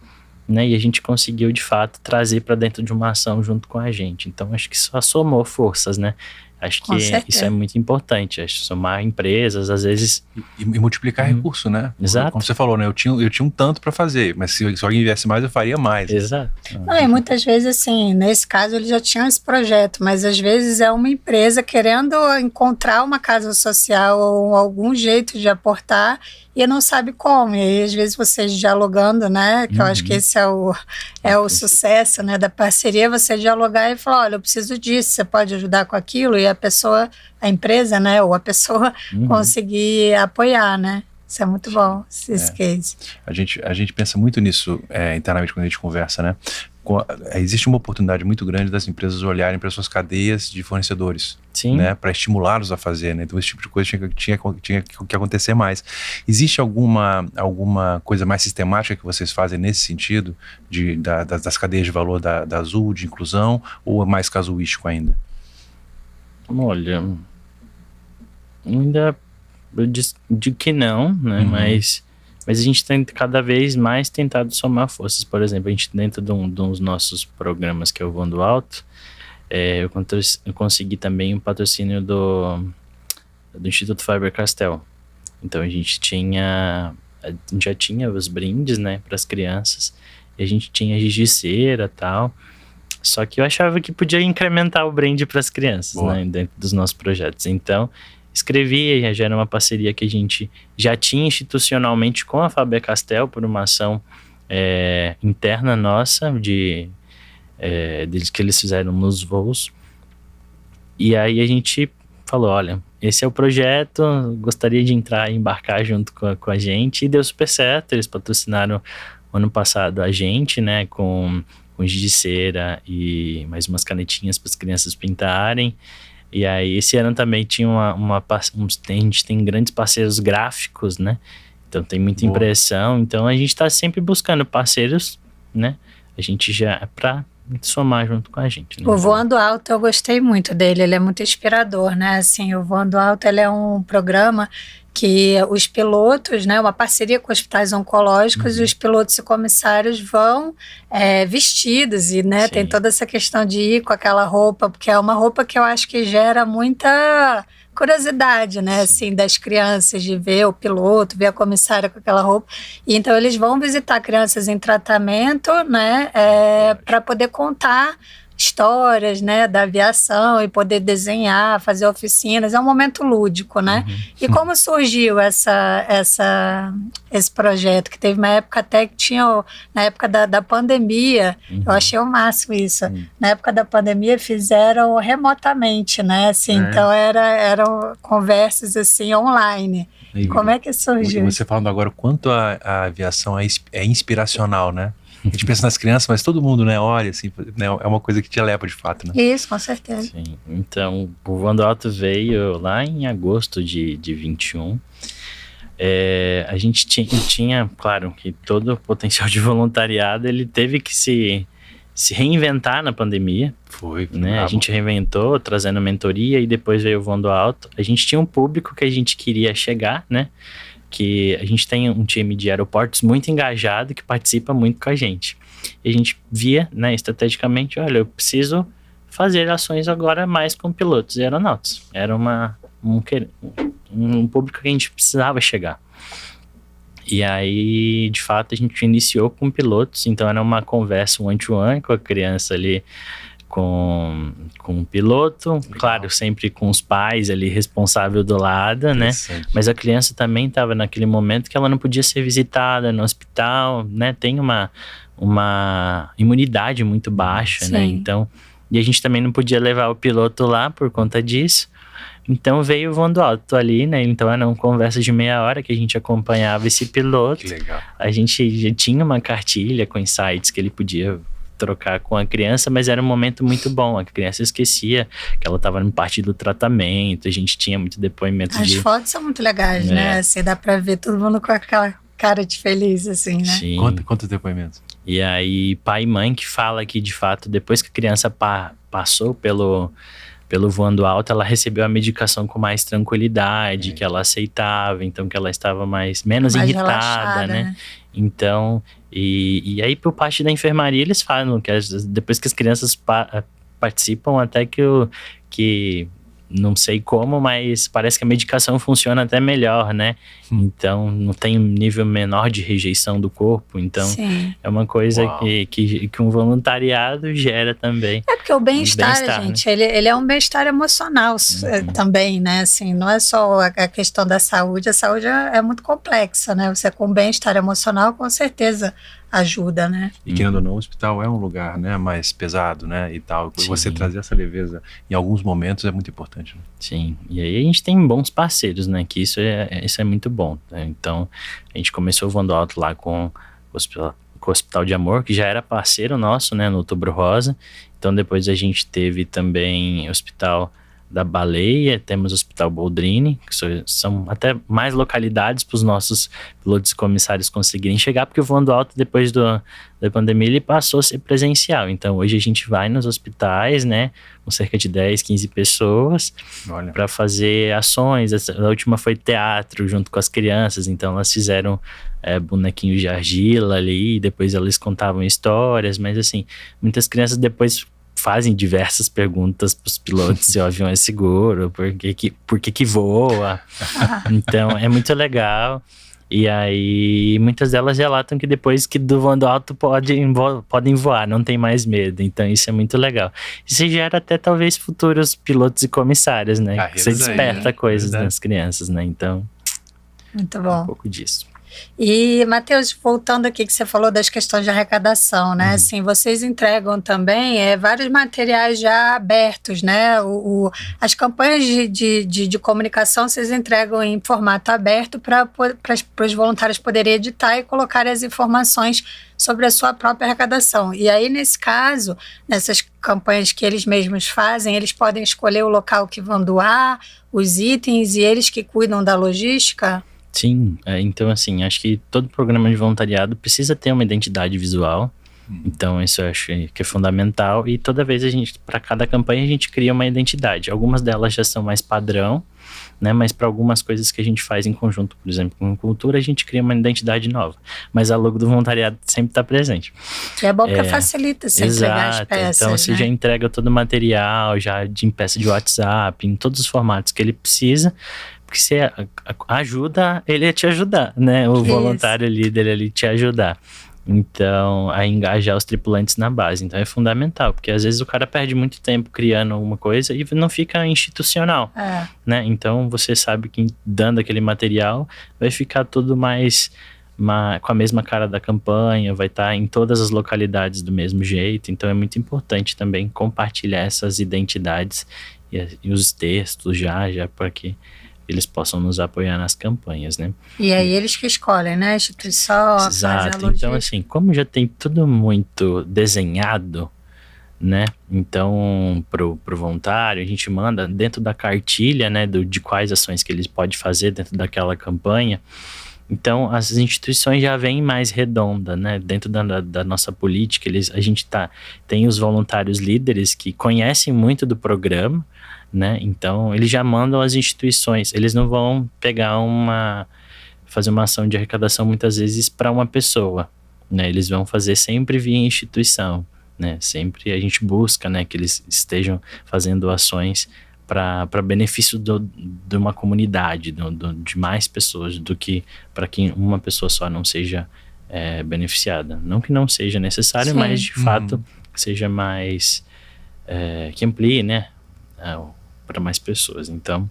né, e a gente conseguiu de fato trazer para dentro de uma ação junto com a gente. Então acho que só somou forças, né? Acho que isso é muito importante, acho que somar empresas, às vezes... E multiplicar recurso, né? Exato. Como você falou, né? Eu tinha um tanto para fazer, mas se alguém viesse mais, eu faria mais. Exato. E muitas vezes, assim, nesse caso, eles já tinham esse projeto, mas às vezes é uma empresa querendo encontrar uma casa social ou algum jeito de aportar e não sabe como. E aí, às vezes, vocês dialogando, né? Que eu acho que esse é o sucesso, né, da parceria, você dialogar e falar, olha, eu preciso disso, você pode ajudar com aquilo, e a empresa, né, ou a pessoa conseguir apoiar, né? Isso é muito bom, esse case. A gente pensa muito nisso internamente quando a gente conversa, né? Existe uma oportunidade muito grande das empresas olharem para suas cadeias de fornecedores, né, para estimulá-los a fazer, né? Então esse tipo de coisa tinha que acontecer mais. Existe alguma coisa mais sistemática que vocês fazem nesse sentido das cadeias de valor da Azul, de inclusão, ou é mais casuístico ainda? Olha, ainda eu digo que não, né? Mas a gente tem cada vez mais tentado somar forças. Por exemplo, a gente dentro de um dos nossos programas, que é o Voando Alto, eu consegui também um patrocínio do Instituto Faber-Castell. Então a gente já tinha os brindes, né, para as crianças, e a gente tinha giz de cera e tal. Só que eu achava que podia incrementar o brinde para as criaças, né, dentro dos nossos projetos. Então escrevia, já era uma parceria que a gente já tinha institucionalmente com a Faber-Castell por uma ação interna nossa deles que eles fizeram nos voos. E aí a gente falou, olha, esse é o projeto, gostaria de entrar e embarcar junto com a gente, e deu super certo. Eles patrocinaram ano passado a gente, né, com giz de cera e mais umas canetinhas para as crianças pintarem. E aí esse ano também tinha a gente tem grandes parceiros gráficos, né, então tem muita impressão, então a gente está sempre buscando parceiros, né, a gente já para somar junto com a gente, né? O Voando Alto eu gostei muito dele, ele é muito inspirador, né? Assim, o Voando Alto ele é um programa que os pilotos, né, uma parceria com hospitais oncológicos, e os pilotos e comissários vão vestidos e, né, tem toda essa questão de ir com aquela roupa, porque é uma roupa que eu acho que gera muita curiosidade, né, assim, das crianças, de ver o piloto, ver a comissária com aquela roupa. E então eles vão visitar crianças em tratamento, né, para poder contar histórias, né, da aviação e poder desenhar, fazer oficinas. É um momento lúdico, né? E como surgiu esse projeto? Que teve uma época até que tinha, na época da pandemia, eu achei o máximo isso. Na época da pandemia fizeram remotamente, né? Assim, então eram conversas assim online. Como é que surgiu? Você falando agora o quanto a aviação é inspiracional, né? A gente pensa nas crianças, mas todo mundo, né, olha, assim, né, é uma coisa que te leva de fato, né? Isso, com certeza. Sim, então, o Voando Alto veio lá em agosto de 21. A gente tinha, claro, que todo o potencial de voluntariado, ele teve que se reinventar na pandemia. Foi, né? A gente reinventou, trazendo mentoria, e depois veio o Voando Alto. A gente tinha um público que a gente queria chegar, né? Que a gente tem um time de aeroportos muito engajado, que participa muito com a gente. E a gente via, né, estrategicamente, olha, eu preciso fazer ações agora mais com pilotos e aeronautas. Era um público que a gente precisava chegar. E aí, de fato, a gente iniciou com pilotos, então era uma conversa one-to-one com a criança ali, com o piloto, legal. Claro, sempre com os pais ali responsável do lado, né? Mas a criança também estava naquele momento que ela não podia ser visitada no hospital, né? Tem uma imunidade muito baixa, né? Então, e a gente também não podia levar o piloto lá por conta disso. Então veio o Voando Alto ali, né? Então era uma conversa de meia hora que a gente acompanhava esse piloto. Que legal. A gente já tinha uma cartilha com insights que ele podia trocar com a criança, mas era um momento muito bom. A criança esquecia que ela estava em parte do tratamento, a gente tinha muito depoimento. As fotos são muito legais, né? Assim, dá pra ver todo mundo com aquela cara de feliz, assim, né? Sim. Quantos depoimentos? E aí, pai e mãe que fala que, de fato, depois que a criança passou pelo Voando Alto, ela recebeu a medicação com mais tranquilidade, que ela aceitava, então que ela estava menos irritada, relaxada, né? Então, e aí por parte da enfermaria eles falam que depois que as crianças participam, até que não sei como, mas parece que a medicação funciona até melhor, né? Então não tem um nível menor de rejeição do corpo, então é uma coisa que um voluntariado gera também. É porque o bem-estar, gente, né? ele é um bem-estar emocional também, né? Assim, não é só a questão da saúde, a saúde é muito complexa, né? Você com bem-estar emocional, com certeza ajuda, né? E querendo ou não, o hospital é um lugar, né, mais pesado, né, e tal. Sim. Você trazer essa leveza em alguns momentos é muito importante, né? Sim, e aí a gente tem bons parceiros, né, que isso é muito bom, né? Então, a gente começou o Voando Alto lá com o Hospital de Amor, que já era parceiro nosso, né, no Outubro Rosa. Então, depois a gente teve também o Hospital da Baleia, temos o Hospital Boldrini, que são até mais localidades para os nossos pilotos e comissários conseguirem chegar, porque o Voando Alto, depois da pandemia, ele passou a ser presencial. Então, hoje a gente vai nos hospitais, né, com cerca de 10, 15 pessoas, para fazer ações. A última foi teatro, junto com as crianças, então elas fizeram bonequinhos de argila ali, e depois elas contavam histórias, mas assim, muitas crianças depois fazem diversas perguntas para os pilotos se o avião é seguro, por que voa. Então, é muito legal. E aí, muitas delas relatam que depois que do voando alto podem voar, não tem mais medo. Então, isso é muito legal. Isso gera até talvez futuros pilotos e comissários, né? Carreiras Você desperta aí, coisas verdade. nas crianças, né? Então, Muito um bom. pouco disso. E, Matheus, voltando aqui que você falou das questões de arrecadação, né? Uhum. Assim, vocês entregam também vários materiais já abertos, né? As campanhas de comunicação vocês entregam em formato aberto para os voluntários poderem editar e colocar as informações sobre a sua própria arrecadação. E aí, nesse caso, nessas campanhas que eles mesmos fazem, eles podem escolher o local que vão doar, os itens, e eles que cuidam da logística? Sim, então assim, acho que todo programa de voluntariado precisa ter uma identidade visual. Então isso eu acho que é fundamental. E toda vez para cada campanha a gente cria uma identidade. Algumas delas já são mais padrão, né? Mas para algumas coisas que a gente faz em conjunto, por exemplo, com cultura, a gente cria uma identidade nova. Mas a logo do voluntariado sempre está presente. Que é bom porque facilita você entregar as peças. Então você já entrega todo o material, já em peça de WhatsApp, em todos os formatos que ele precisa. Porque você ajuda ele a te ajudar, né? O voluntário líder ali te ajudar. Então, a engajar os tripulantes na base. Então, é fundamental, porque às vezes o cara perde muito tempo criando alguma coisa e não fica institucional, né? Então, você sabe que dando aquele material vai ficar tudo mais com a mesma cara da campanha, vai estar em todas as localidades do mesmo jeito. Então, é muito importante também compartilhar essas identidades e os textos já para que eles possam nos apoiar nas campanhas, né? E aí eles que escolhem, né? A instituição, exato. Então, assim, como já tem tudo muito desenhado, né? Então, pro voluntário, a gente manda dentro da cartilha, né? De quais ações que eles podem fazer dentro daquela campanha. Então, as instituições já vêm mais redonda, né? Dentro da nossa política, a gente tem os voluntários líderes que conhecem muito do programa, né? Então, eles já mandam as instituições. Eles não vão fazer uma ação de arrecadação muitas vezes para uma pessoa, né? Eles vão fazer sempre via instituição, né? Sempre a gente busca, né, que eles estejam fazendo ações para benefício de uma comunidade, de mais pessoas, do que para que uma pessoa só não seja beneficiada. Não que não seja necessário, Sim. mas de fato seja mais que amplie, né, para mais pessoas. Então,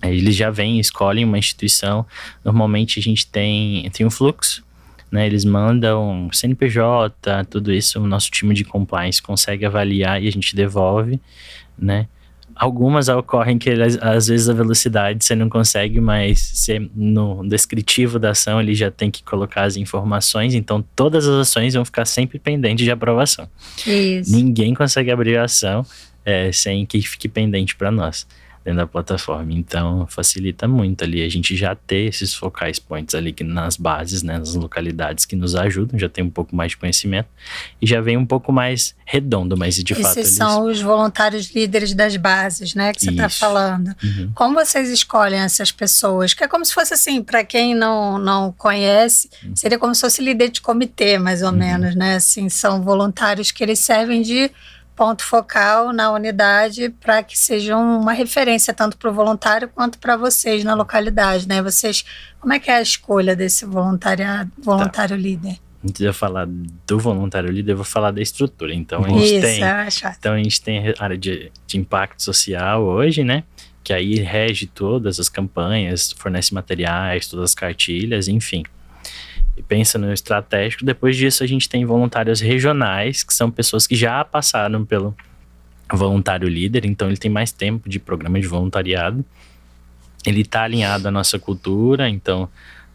eles já escolhem uma instituição. Normalmente a gente tem um fluxo, né? Eles mandam CNPJ, tudo isso, o nosso time de compliance consegue avaliar e a gente devolve, né? Algumas ocorrem que às vezes a velocidade você não consegue, mas no descritivo da ação ele já tem que colocar as informações, então todas as ações vão ficar sempre pendentes de aprovação. Isso. Ninguém consegue abrir a ação sem que fique pendente para nós dentro da plataforma. Então facilita muito ali a gente já ter esses focais points ali nas bases, né, nas localidades que nos ajudam, já tem um pouco mais de conhecimento e já vem um pouco mais redondo, mas de fato esses são os voluntários líderes das bases, né, que você está falando. Uhum. Como vocês escolhem essas pessoas? Que é como se fosse assim, para quem não conhece, seria como se fosse líder de comitê, mais ou menos, né? Assim, são voluntários que eles servem de ponto focal na unidade para que sejam uma referência tanto para o voluntário quanto para vocês na localidade, né? Como é que é a escolha desse voluntário líder? Antes de eu falar do voluntário líder, eu vou falar da estrutura. Então, a gente tem a área de impacto social hoje, né? Que aí rege todas as campanhas, fornece materiais, todas as cartilhas, enfim. E pensa no estratégico. Depois disso, a gente tem voluntários regionais, que são pessoas que já passaram pelo voluntário líder, então ele tem mais tempo de programa de voluntariado. Ele está alinhado à nossa cultura, então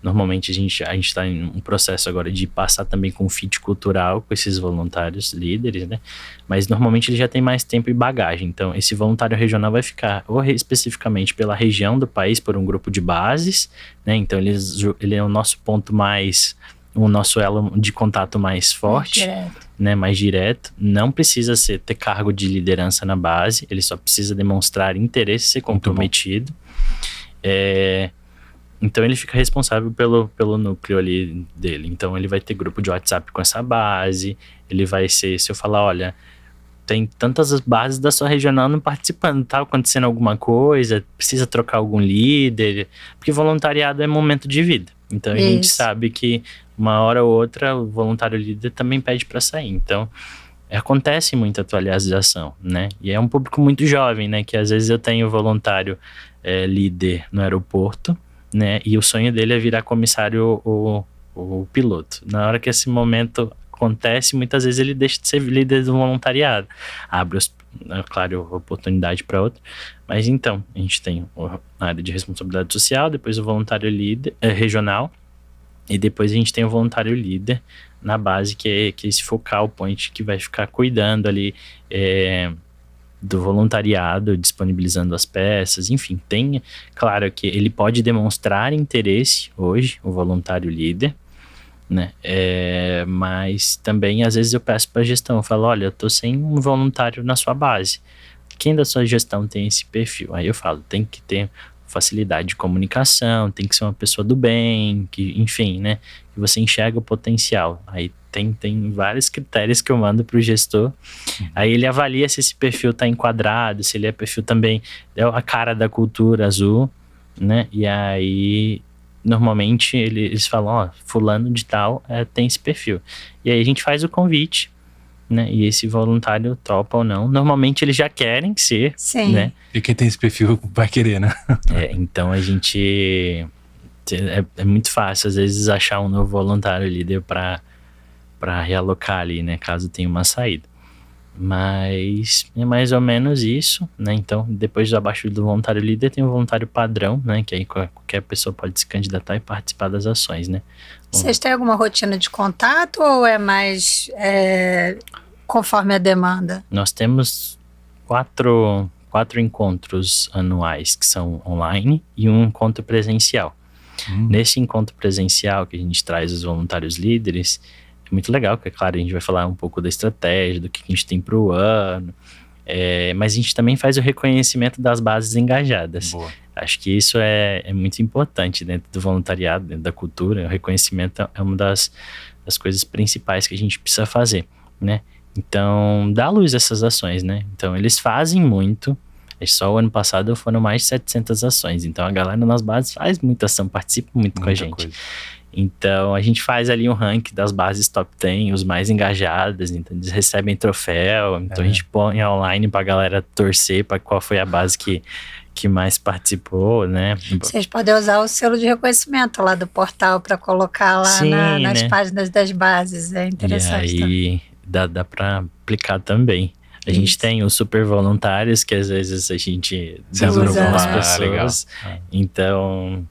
normalmente a gente está em um processo agora de passar também com fit cultural com esses voluntários líderes, né? Mas normalmente ele já tem mais tempo e bagagem. Então esse voluntário regional vai ficar ou especificamente pela região do país, por um grupo de bases, né? Então ele é o nosso ponto mais, o nosso elo de contato mais forte, né? Mais direto. Não precisa ter cargo de liderança na base, ele só precisa demonstrar interesse, ser comprometido. Então ele fica responsável pelo núcleo ali dele. Então ele vai ter grupo de WhatsApp com essa base, ele vai ser, se eu falar, olha, tem tantas bases da sua regional não participando, tá acontecendo alguma coisa, precisa trocar algum líder, porque voluntariado é momento de vida. Então a gente sabe que uma hora ou outra o voluntário líder também pede para sair. Então acontece muita atualização, né? E é um público muito jovem, né? Que às vezes eu tenho voluntário líder no aeroporto, né? E o sonho dele é virar comissário ou piloto. Na hora que esse momento acontece, muitas vezes ele deixa de ser líder do voluntariado. Abre, claro, oportunidade para outro. Mas então, a gente tem a área de responsabilidade social, depois o voluntário líder regional, e depois a gente tem o voluntário líder na base, que é esse focal point que vai ficar cuidando ali do voluntariado, disponibilizando as peças, enfim, tem, claro que ele pode demonstrar interesse hoje, o voluntário líder, né, mas também às vezes eu peço para a gestão, eu falo, olha, eu tô sem um voluntário na sua base, quem da sua gestão tem esse perfil? Aí eu falo, tem que ter facilidade de comunicação, tem que ser uma pessoa do bem, que, enfim, né, que você enxerga o potencial. Aí tem vários critérios que eu mando para o gestor, aí ele avalia se esse perfil está enquadrado, se ele é perfil também, é a cara da cultura azul, né, e aí normalmente eles falam, ó, fulano de tal tem esse perfil, e aí a gente faz o convite, né, e esse voluntário topa ou não, normalmente eles já querem ser, sim, né, e quem tem esse perfil vai querer, né? Então a gente é muito fácil às vezes achar um novo voluntário líder para realocar ali, né, caso tenha uma saída. Mas é mais ou menos isso, né? Então, depois abaixo do voluntário líder tem o voluntário padrão, né? Que aí qualquer pessoa pode se candidatar e participar das ações, né? Vocês têm alguma rotina de contato ou é mais conforme a demanda? Nós temos quatro encontros anuais que são online e um encontro presencial. Nesse encontro presencial que a gente traz os voluntários líderes, é muito legal, porque, claro, a gente vai falar um pouco da estratégia, do que a gente tem para o ano, mas a gente também faz o reconhecimento das bases engajadas. Boa. Acho que isso é muito importante dentro do voluntariado, dentro da cultura. O reconhecimento é uma das coisas principais que a gente precisa fazer, né? Então, dá luz a essas ações, né? Então, eles fazem muito. Só o ano passado foram mais de 700 ações. Então, a galera nas bases faz muita ação, participa muito com a gente. Coisa. Então, a gente faz ali um ranking das bases top 10, os mais engajadas, então eles recebem troféu, então a gente põe online pra galera torcer para qual foi a base que mais participou, né? Vocês podem usar o selo de reconhecimento lá do portal para colocar lá Sim, nas né? Páginas das bases, é interessante. E aí dá para aplicar também. A gente tem os super voluntários, que às vezes a gente dá para algumas pessoas, então...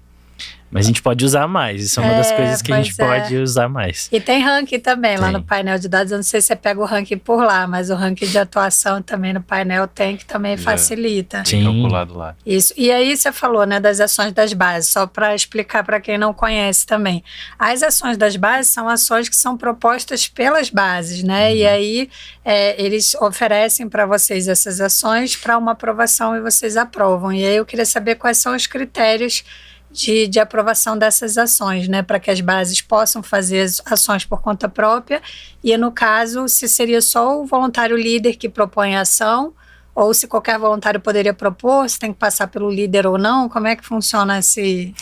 Mas a gente pode usar mais, isso é uma das coisas que a gente pode usar mais. E tem ranking também lá no painel de dados, eu não sei se você pega o ranking por lá, mas o ranking de atuação também no painel tem, que também facilita. Sim. Calculado lá. Isso. E aí você falou, né, das ações das bases, só para explicar para quem não conhece também. As ações das bases são ações que são propostas pelas bases, né, e aí eles oferecem para vocês essas ações para uma aprovação e vocês aprovam. E aí eu queria saber quais são os critérios de aprovação dessas ações, né, para que as bases possam fazer ações por conta própria, e no caso, se seria só o voluntário líder que propõe a ação, ou se qualquer voluntário poderia propor, se tem que passar pelo líder ou não, como é que funciona esse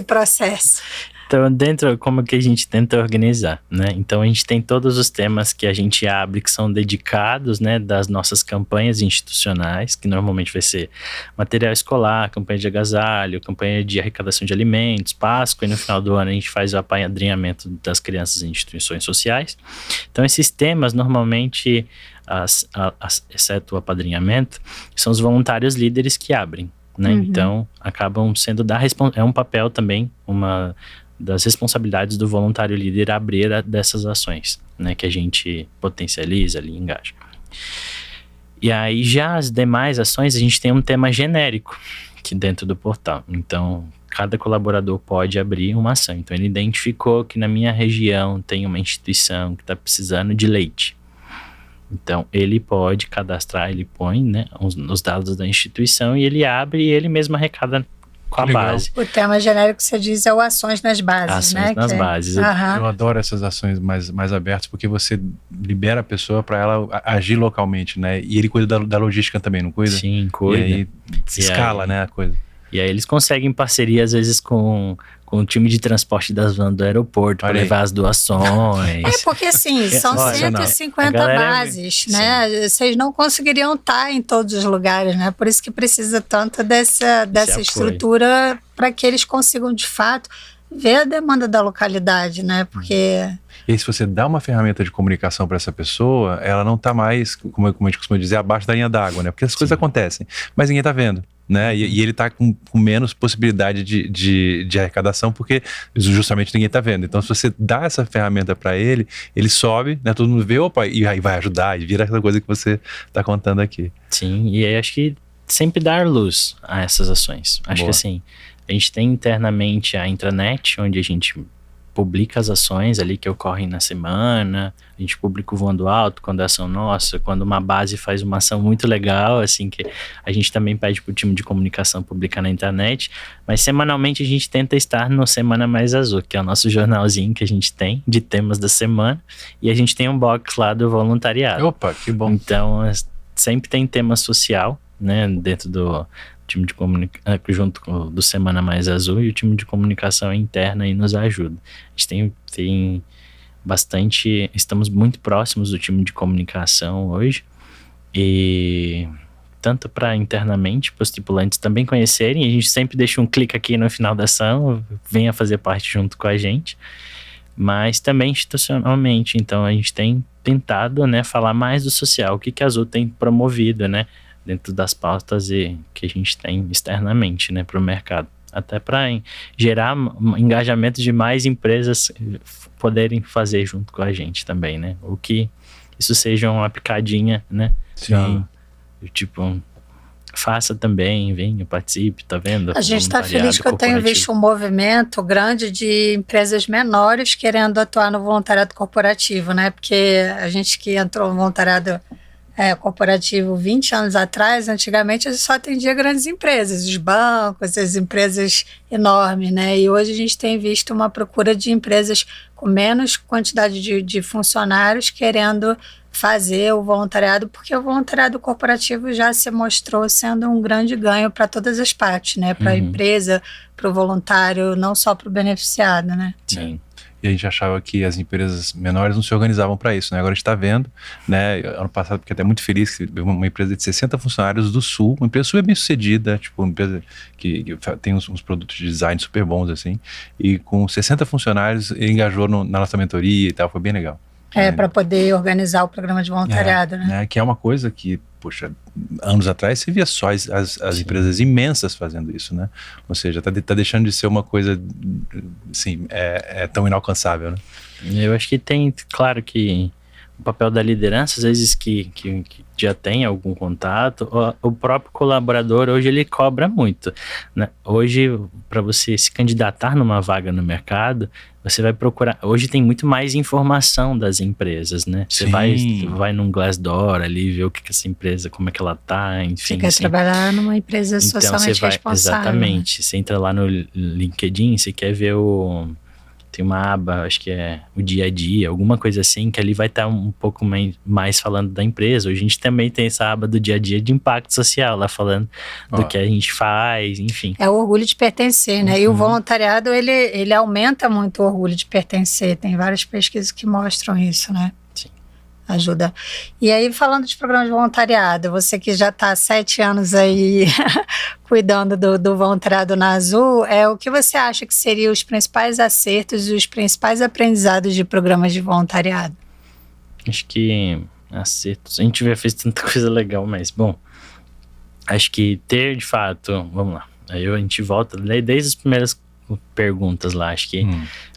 processo? Então, como que a gente tenta organizar, né? Então, a gente tem todos os temas que a gente abre que são dedicados, né, das nossas campanhas institucionais, que normalmente vai ser material escolar, campanha de agasalho, campanha de arrecadação de alimentos, Páscoa, e no final do ano a gente faz o apadrinhamento das crianças em instituições sociais. Então, esses temas, normalmente, exceto o apadrinhamento, são os voluntários líderes que abrem, né? Então, acabam sendo é um papel também, uma das responsabilidades do voluntário líder abrir dessas ações, né, que a gente potencializa ali, engaja. E aí já as demais ações a gente tem um tema genérico aqui dentro do portal. Então, cada colaborador pode abrir uma ação. Então, ele identificou que na minha região tem uma instituição que está precisando de leite. Então, ele pode cadastrar, ele põe, né, os dados da instituição e ele abre e ele mesmo arrecada com a Legal. base. O tema genérico que você diz é o ações nas bases, Ações né? nas bases. Aham. Eu adoro essas ações mais abertas, porque você libera a pessoa para ela agir localmente, né? E ele cuida da logística também, não cuida? Sim, cuida. E aí escala, aí- né, a coisa. E aí eles conseguem parceria, às vezes, com o time de transporte das vans do aeroporto para Olha aí. levar as doações. É porque assim, são olha, 150 a galera é- bases, né? Vocês não conseguiriam estar em todos os lugares, né? Por isso que precisa tanto dessa apoio. estrutura para que eles consigam, de fato, ver a demanda da localidade, né? Porque E aí, se você dá uma ferramenta de comunicação para essa pessoa, ela não tá mais, como a gente costuma dizer, abaixo da linha d'água, né? Porque as coisas acontecem, mas ninguém tá vendo, né? E ele tá com menos possibilidade de arrecadação, porque justamente ninguém tá vendo. Então, se você dá essa ferramenta para ele sobe, né? Todo mundo vê, opa, e aí vai ajudar, e vira aquela coisa que você tá contando aqui. Sim, e aí acho que sempre dar luz a essas ações. Acho Boa. que assim, a gente tem internamente a intranet, onde a gente publica as ações ali que ocorrem na semana, a gente publica o Voando Alto, quando é ação nossa, quando uma base faz uma ação muito legal, assim, que a gente também pede pro time de comunicação publicar na internet, mas semanalmente a gente tenta estar no Semana Mais Azul, que é o nosso jornalzinho que a gente tem, de temas da semana, e a gente tem um box lá do voluntariado. Opa, que bom. Então, sempre tem tema social, né, dentro do time de comunicação, junto com do Semana Mais Azul, e o time de comunicação interna aí nos ajuda. A gente tem bastante, estamos muito próximos do time de comunicação hoje, e tanto para internamente, para os tripulantes também conhecerem, a gente sempre deixa um clique aqui no final da ação, venha fazer parte junto com a gente, mas também institucionalmente. Então a gente tem tentado, né, falar mais do social, o que a Azul tem promovido, né, dentro das pautas que a gente tem externamente, né, para o mercado, até para gerar engajamento de mais empresas poderem fazer junto com a gente também, né, ou que isso seja uma picadinha, né, Sim. tipo, faça também, venha, participe, tá vendo? a gente está Voluntariado feliz que eu tenho corporativo. visto um movimento grande de empresas menores querendo atuar no voluntariado corporativo, né? Porque a gente que entrou no voluntariado corporativo 20 anos atrás, antigamente a gente só atendia grandes empresas, os bancos, as empresas enormes, né? E hoje a gente tem visto uma procura de empresas com menos quantidade de funcionários querendo fazer o voluntariado, porque o voluntariado corporativo já se mostrou sendo um grande ganho para todas as partes, né? Para a empresa, para o voluntário, não só para o beneficiado, né? Sim. E a gente achava que as empresas menores não se organizavam para isso, né? Agora a gente está vendo, né? Ano passado, fiquei até muito feliz que uma empresa de 60 funcionários do Sul, uma empresa super bem sucedida, tipo, uma empresa que tem uns produtos de design super bons, assim, e com 60 funcionários engajou na nossa mentoria e tal, foi bem legal. Para poder organizar o programa de voluntariado, né? Que é uma coisa que, poxa, anos atrás você via só as empresas imensas fazendo isso, né? Ou seja, tá deixando de ser uma coisa, assim, tão inalcançável, né? Eu acho que tem, claro que o papel da liderança, às vezes que já tem algum contato, o próprio colaborador hoje ele cobra muito, né? Hoje, para você se candidatar numa vaga no mercado, você vai procurar, hoje tem muito mais informação das empresas, né? Você vai num Glassdoor ali, ver o que essa empresa, como é que ela tá, enfim. Você quer trabalhar numa empresa socialmente responsável. Exatamente, você entra lá no LinkedIn, você quer ver tem uma aba, acho que é o dia a dia, alguma coisa assim, que ali vai estar um pouco mais falando da empresa. Hoje a gente também tem essa aba do dia a dia de impacto social, lá falando do que a gente faz, enfim. É o orgulho de pertencer, né? E o voluntariado, ele aumenta muito o orgulho de pertencer. Tem várias pesquisas que mostram isso, né? Sim. Ajuda. E aí, falando de programa de voluntariado, você que já está há 7 anos aí cuidando do voluntariado na Azul, o que você acha que seriam os principais acertos e os principais aprendizados de programas de voluntariado? Acho que acertos, a gente já fez tanta coisa legal, mas bom, acho que ter de fato, vamos lá, aí a gente volta desde as primeiras perguntas lá, acho que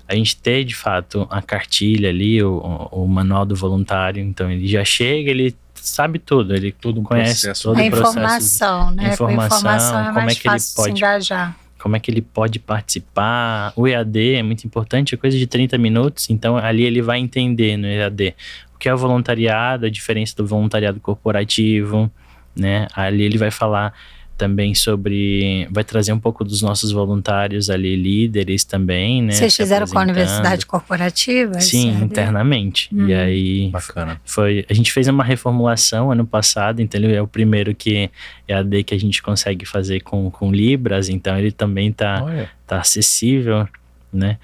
a gente ter de fato a cartilha ali, o manual do voluntário, então ele já chega, ele sabe tudo, ele conhece todo o processo. Informação, né? Informação, com informação é como mais é que ele fácil pode se engajar. Como é que ele pode participar. O EAD é muito importante, é coisa de 30 minutos, então ali ele vai entender no EAD o que é o voluntariado, a diferença do voluntariado corporativo, né? Ali ele vai falar também vai trazer um pouco dos nossos voluntários ali, líderes também, né? Vocês fizeram com a Universidade Corporativa? Sim, internamente. E aí, bacana. A gente fez uma reformulação ano passado, então ele é o primeiro EAD que a gente consegue fazer com Libras, então ele também tá acessível, né?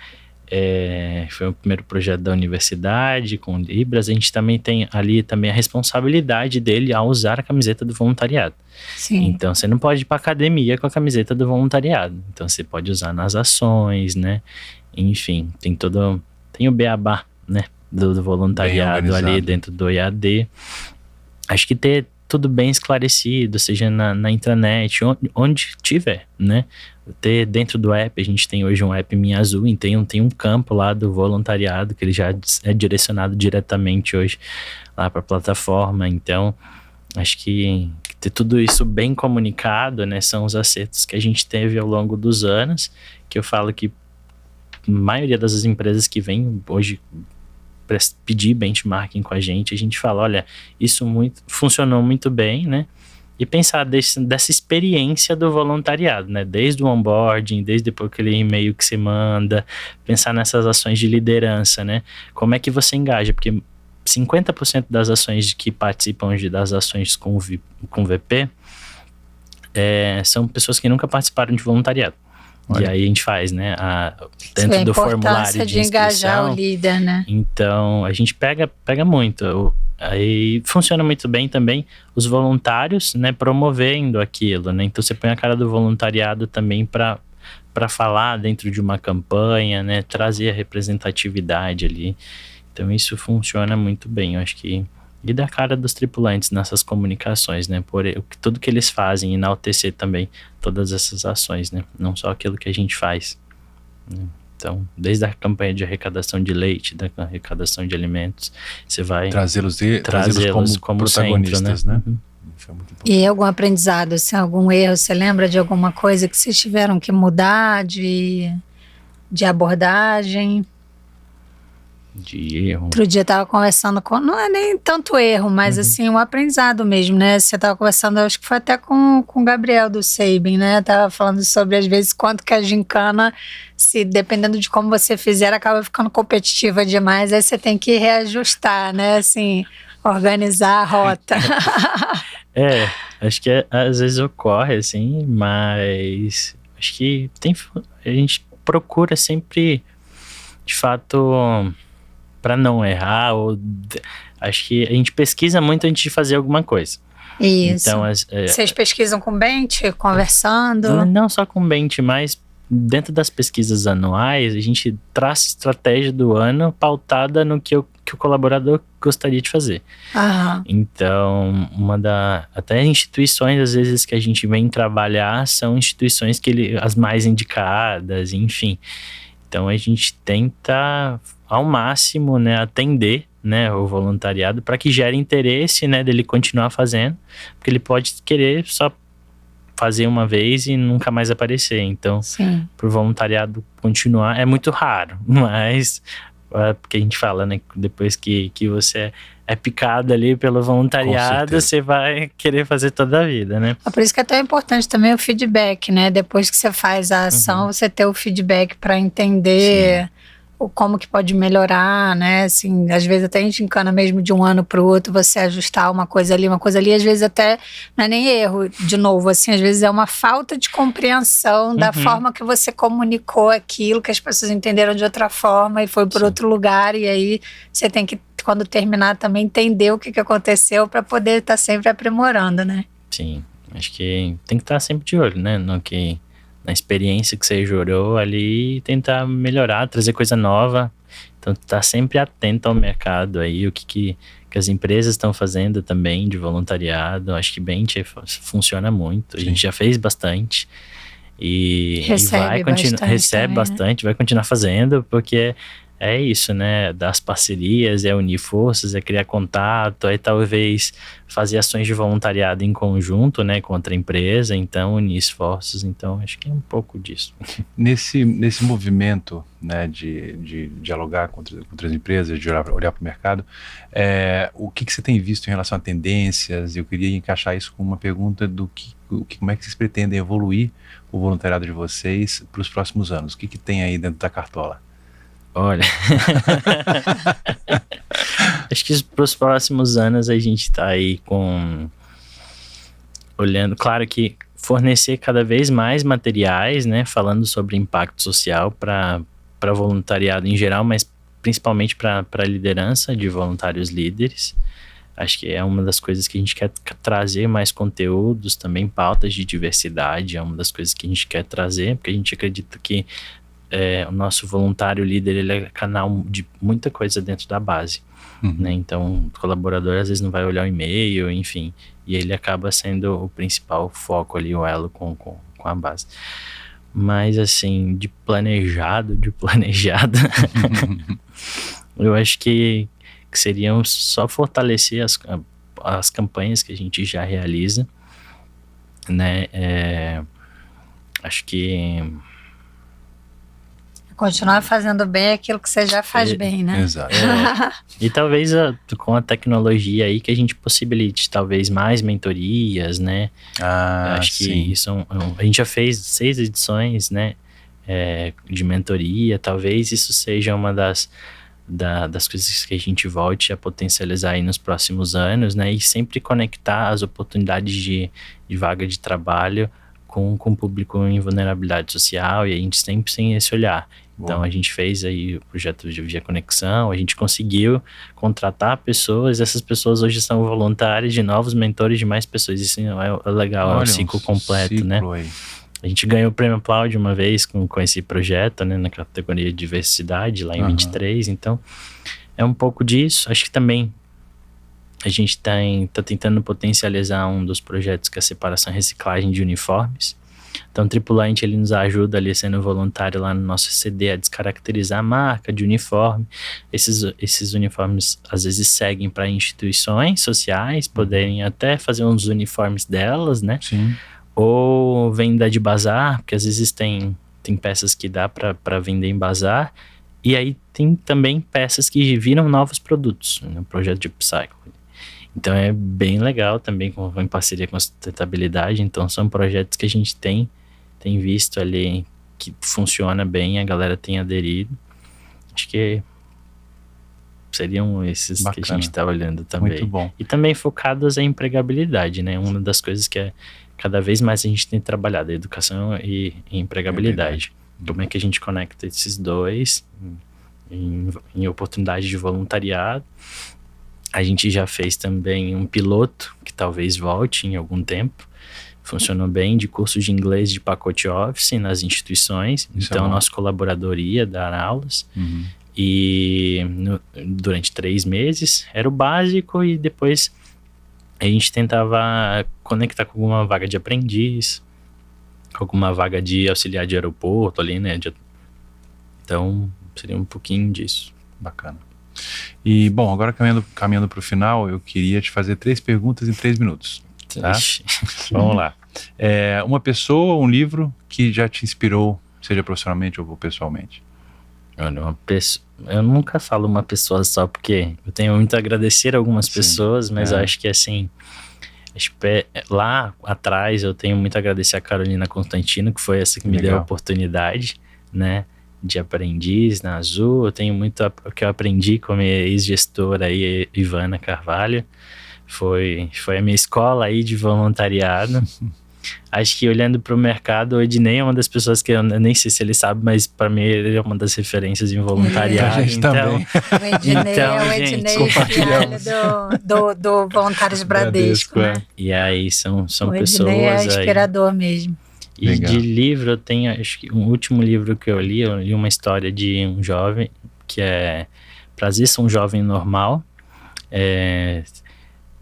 Foi o primeiro projeto da universidade com Libras. A gente também tem ali também a responsabilidade dele ao usar a camiseta do voluntariado. Sim. Então você não pode ir para academia com a camiseta do voluntariado. Então você pode usar nas ações, né? Enfim, tem o beabá, né? Do voluntariado ali dentro do EAD. Acho que ter tudo bem esclarecido, seja na intranet, onde tiver, né? Ter dentro do app, a gente tem hoje um app Minha Azul, e tem um campo lá do voluntariado, que ele já é direcionado diretamente hoje lá para a plataforma. Então, acho que ter tudo isso bem comunicado, né, são os acertos que a gente teve ao longo dos anos, que eu falo que a maioria das empresas que vem hoje pedir benchmarking com a gente fala, olha, isso funcionou muito bem, né? E pensar dessa experiência do voluntariado, né? Desde o onboarding, desde depois aquele e-mail que você manda, pensar nessas ações de liderança, né? Como é que você engaja? Porque 50% das ações que participam hoje das ações com VP são pessoas que nunca participaram de voluntariado. Olha. E aí a gente faz, né? Dentro do formulário de engajar o líder, né? Então, a gente pega muito. Aí funciona muito bem também os voluntários, né? Promovendo aquilo, né? Então, você põe a cara do voluntariado também para falar dentro de uma campanha, né? Trazer a representatividade ali. Então, isso funciona muito bem. Eu acho que... E da cara dos tripulantes nessas comunicações, né? Tudo que eles fazem, enaltecer também todas essas ações, né? Não só aquilo que a gente faz, né? Então, desde a campanha de arrecadação de leite, da arrecadação de alimentos, você vai trazê-los como protagonistas, centro, né? Uhum. Isso é muito importante. E algum aprendizado, assim, algum erro? Você lembra de alguma coisa que vocês tiveram que mudar de abordagem? De erro. Outro dia eu tava conversando não é nem tanto erro, mas assim, um aprendizado mesmo, né? Você tava conversando, acho que foi até com o Gabriel do Sabin, né? Tava falando sobre, às vezes, quanto que a gincana, se dependendo de como você fizer, acaba ficando competitiva demais, aí você tem que reajustar, né? Assim, organizar a rota. Acho que às vezes ocorre, assim, mas acho que a gente procura sempre, de fato... para não errar, acho que a gente pesquisa muito antes de fazer alguma coisa. Isso. Então, vocês pesquisam com o Bench, conversando? Não só com o Bench, mas dentro das pesquisas anuais, a gente traça estratégia do ano pautada no que o colaborador gostaria de fazer. Aham. Então, até instituições, às vezes, que a gente vem trabalhar, são instituições as mais indicadas, enfim. Então, a gente tenta... ao máximo, né, atender, né, o voluntariado para que gere interesse, né, dele continuar fazendo, porque ele pode querer só fazer uma vez e nunca mais aparecer. Então, para o voluntariado continuar, é muito raro, mas porque a gente fala, né, depois que você é picado ali pelo voluntariado, você vai querer fazer toda a vida, né? Por isso que é tão importante também o feedback, né? Depois que você faz a ação, você ter o feedback para entender... como que pode melhorar, né? Assim, às vezes até a gente encana mesmo de um ano para o outro, você ajustar uma coisa ali, às vezes até não é nem erro, de novo, assim, às vezes é uma falta de compreensão da forma que você comunicou aquilo, que as pessoas entenderam de outra forma e foi por outro lugar, e aí você tem que, quando terminar, também entender o que aconteceu para poder estar sempre aprimorando, né? Sim, acho que tem que estar sempre de olho, né? Na experiência que você gerou ali, tentar melhorar, trazer coisa nova. Então, tá sempre atento ao mercado aí, o que as empresas estão fazendo também de voluntariado. Acho que Bench funciona muito. A gente já fez bastante. E Recebe vai continuar, recebe também, bastante, vai continuar fazendo, porque é isso, né? Das parcerias, é unir forças, é criar contato, é talvez fazer ações de voluntariado em conjunto, né? Com outra empresa, então unir esforços. Então, acho que é um pouco disso. Nesse movimento, né, de dialogar com outras empresas, de olhar para o mercado, o que você tem visto em relação a tendências? Eu queria encaixar isso com uma pergunta como é que vocês pretendem evoluir o voluntariado de vocês para os próximos anos? O que tem aí dentro da cartola? Olha, acho que para os próximos anos a gente está aí olhando, claro que fornecer cada vez mais materiais, né, falando sobre impacto social para voluntariado em geral, mas principalmente para a liderança de voluntários líderes. Acho que é uma das coisas que a gente quer trazer mais conteúdos, também pautas de diversidade, é uma das coisas que a gente quer trazer, porque a gente acredita que o nosso voluntário líder, ele é canal de muita coisa dentro da base, né? Então, o colaborador às vezes não vai olhar o e-mail, enfim, e ele acaba sendo o principal foco ali, o elo com a base. Mas, assim, de planejado, eu acho que seriam só fortalecer as campanhas que a gente já realiza, né? Acho que continuar fazendo bem aquilo que você já faz bem, né? Exato. E talvez com a tecnologia aí que a gente possibilite talvez mais mentorias, né? Acho que isso a gente já fez 6 edições, né? De mentoria, talvez isso seja uma das coisas que a gente volte a potencializar aí nos próximos anos, né? E sempre conectar as oportunidades de vaga de trabalho com o público em vulnerabilidade social, e a gente sempre tem esse olhar. Então, a gente fez aí o projeto de Via Conexão, a gente conseguiu contratar pessoas, essas pessoas hoje são voluntárias de novos mentores de mais pessoas. Isso é legal, é um ciclo completo, né? Aí. A gente ganhou o Prêmio Aplaude uma vez com esse projeto, né, na categoria de diversidade, lá em 23, então é um pouco disso. Acho que também a gente tá tentando potencializar um dos projetos que é a separação e reciclagem de uniformes. Então, o tripulante, ele nos ajuda ali, sendo voluntário lá no nosso CD, a descaracterizar a marca de uniforme. Esses uniformes, às vezes, seguem para instituições sociais, poderem até fazer uns uniformes delas, né? Sim. Ou venda de bazar, porque às vezes tem peças que dá para vender em bazar. E aí tem também peças que viram novos produtos, no projeto de upcycle. Então é bem legal também, em parceria com a sustentabilidade. Então são projetos que a gente tem visto ali que funciona bem, a galera tem aderido. Acho que seriam esses que a gente está olhando também. Muito bom. E também focados em empregabilidade, né? Uma das coisas que cada vez mais a gente tem trabalhado, a educação e empregabilidade. Como é que a gente conecta esses dois em oportunidade de voluntariado? A gente já fez também um piloto, que talvez volte em algum tempo. Funcionou bem, de curso de inglês de pacote Office nas instituições. Isso então, nosso colaborador ia dar aulas. E durante 3 meses, era o básico, e depois a gente tentava conectar com alguma vaga de aprendiz, com alguma vaga de auxiliar de aeroporto ali, né? Então, seria um pouquinho disso. Bacana. E, bom, agora caminhando para o final, eu queria te fazer 3 perguntas em 3 minutos. Tá? Vamos lá. Uma pessoa ou um livro que já te inspirou, seja profissionalmente ou pessoalmente? Olha, eu nunca falo uma pessoa só, porque eu tenho muito a agradecer a algumas pessoas, mas eu acho que assim, lá atrás eu tenho muito a agradecer a Carolina Constantino, que foi essa que me deu a oportunidade, né, de aprendiz na Azul. Eu tenho muito o que eu aprendi com a minha ex-gestora aí, Ivana Carvalho. Foi a minha escola aí de voluntariado. Acho que olhando para o mercado, o Ednei é uma das pessoas que eu nem sei se ele sabe, mas para mim ele é uma das referências em voluntariado. A gente também. O Ednei é o Ednei, filho do Voluntários Bradesco, né? E aí são o pessoas Ednei é inspirador mesmo. E legal. De livro, eu tenho, acho que um último livro que eu li uma história de um jovem, que é Prazer Ser um Jovem Normal.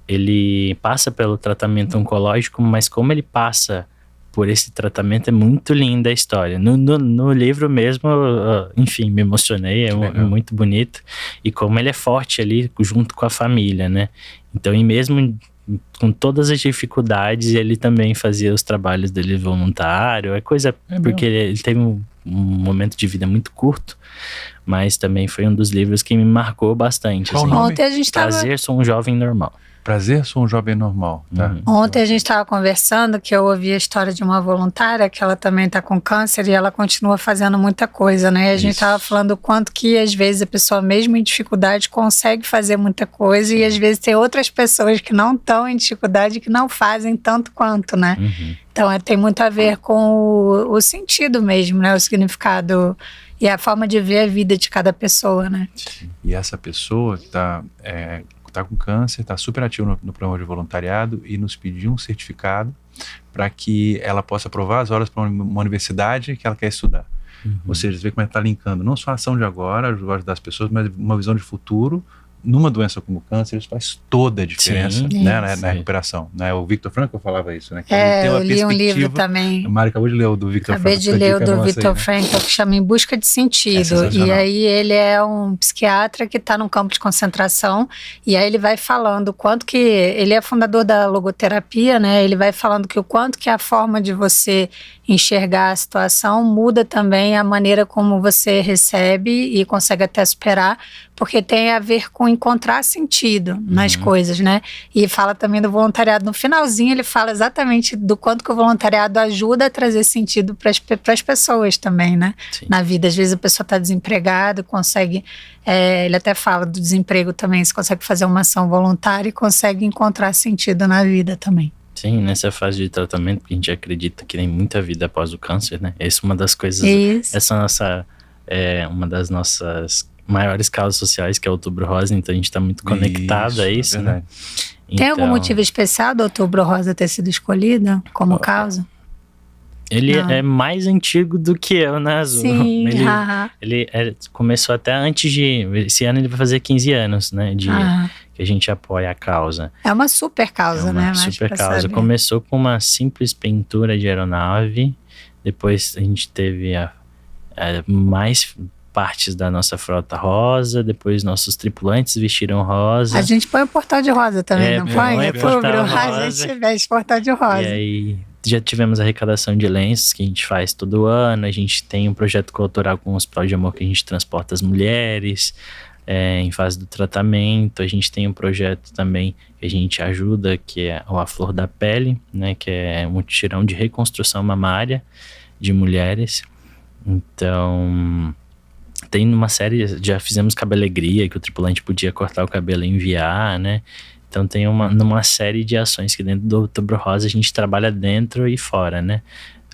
Ele passa pelo tratamento oncológico, mas como ele passa por esse tratamento. É muito linda a história. No livro mesmo, enfim, me emocionei, é muito bonito. E como ele é forte ali junto com a família, né? Então, e mesmo com todas as dificuldades, ele também fazia os trabalhos dele voluntário. Porque ele teve um momento de vida muito curto, mas também foi um dos livros que me marcou bastante. Qual o nome? Ontem a gente Prazer, sou um jovem normal. Prazer, sou um jovem normal, tá? Ontem a gente estava conversando que eu ouvi a história de uma voluntária que ela também está com câncer e ela continua fazendo muita coisa, né? E a gente estava falando o quanto que às vezes a pessoa mesmo em dificuldade consegue fazer muita coisa e às vezes tem outras pessoas que não estão em dificuldade que não fazem tanto quanto, né? Então tem muito a ver com o sentido mesmo, né? O significado e a forma de ver a vida de cada pessoa, né? E essa pessoa que está com câncer, está super ativa no programa de voluntariado e nos pediu um certificado para que ela possa provar as horas para uma universidade que ela quer estudar. Ou seja, você vê como é que está linkando não só a ação de agora, as vozes das pessoas, mas uma visão de futuro. Numa doença como o câncer, isso faz toda a diferença, né, na recuperação. Né? O Victor Frankl falava isso, né? Que eu li um livro também. A Mari acabou de ler o do Victor Frankl. Acabei de ler o do Victor Frankl, que chama Em Busca de Sentido. E aí ele é um psiquiatra que está num campo de concentração, e aí ele vai falando o quanto que... Ele é fundador da logoterapia, né? Ele vai falando que o quanto que a forma de você enxergar a situação muda também a maneira como você recebe e consegue até superar, porque tem a ver com encontrar sentido nas coisas, né? E fala também do voluntariado. No finalzinho ele fala exatamente do quanto que o voluntariado ajuda a trazer sentido para as pessoas também, né? Na vida. Às vezes a pessoa está desempregada, consegue... ele até fala do desemprego também, você consegue fazer uma ação voluntária e consegue encontrar sentido na vida também. Sim, nessa fase de tratamento, porque a gente acredita que tem muita vida após o câncer, né? Essa é uma das coisas... Essa é uma das nossas maiores causas sociais, que é o Outubro Rosa, então a gente está muito conectado a isso, né? Tem algum motivo especial do Outubro Rosa ter sido escolhido como causa? Ele é mais antigo do que eu, né, Azul? Sim, ele começou até antes de... Esse ano ele vai fazer 15 anos, né, que a gente apoia a causa. É uma super causa, né? É uma super causa. Começou com uma simples pintura de aeronave, depois a gente teve mais partes da nossa frota rosa, depois nossos tripulantes vestiram rosa. A gente põe o portal de rosa também, não põe? É portal rosa. A gente veste portal de rosa. E aí já tivemos arrecadação de lenços que a gente faz todo ano, a gente tem um projeto cultural com o Hospital de Amor que a gente transporta as mulheres em fase do tratamento, a gente tem um projeto também que a gente ajuda, que é a Flor da Pele, né, que é um mutirão de reconstrução mamária de mulheres. Então... Tem uma série, já fizemos Cabelegria, que o tripulante podia cortar o cabelo e enviar, né? Então tem uma série de ações que dentro do Outubro Rosa a gente trabalha dentro e fora, né?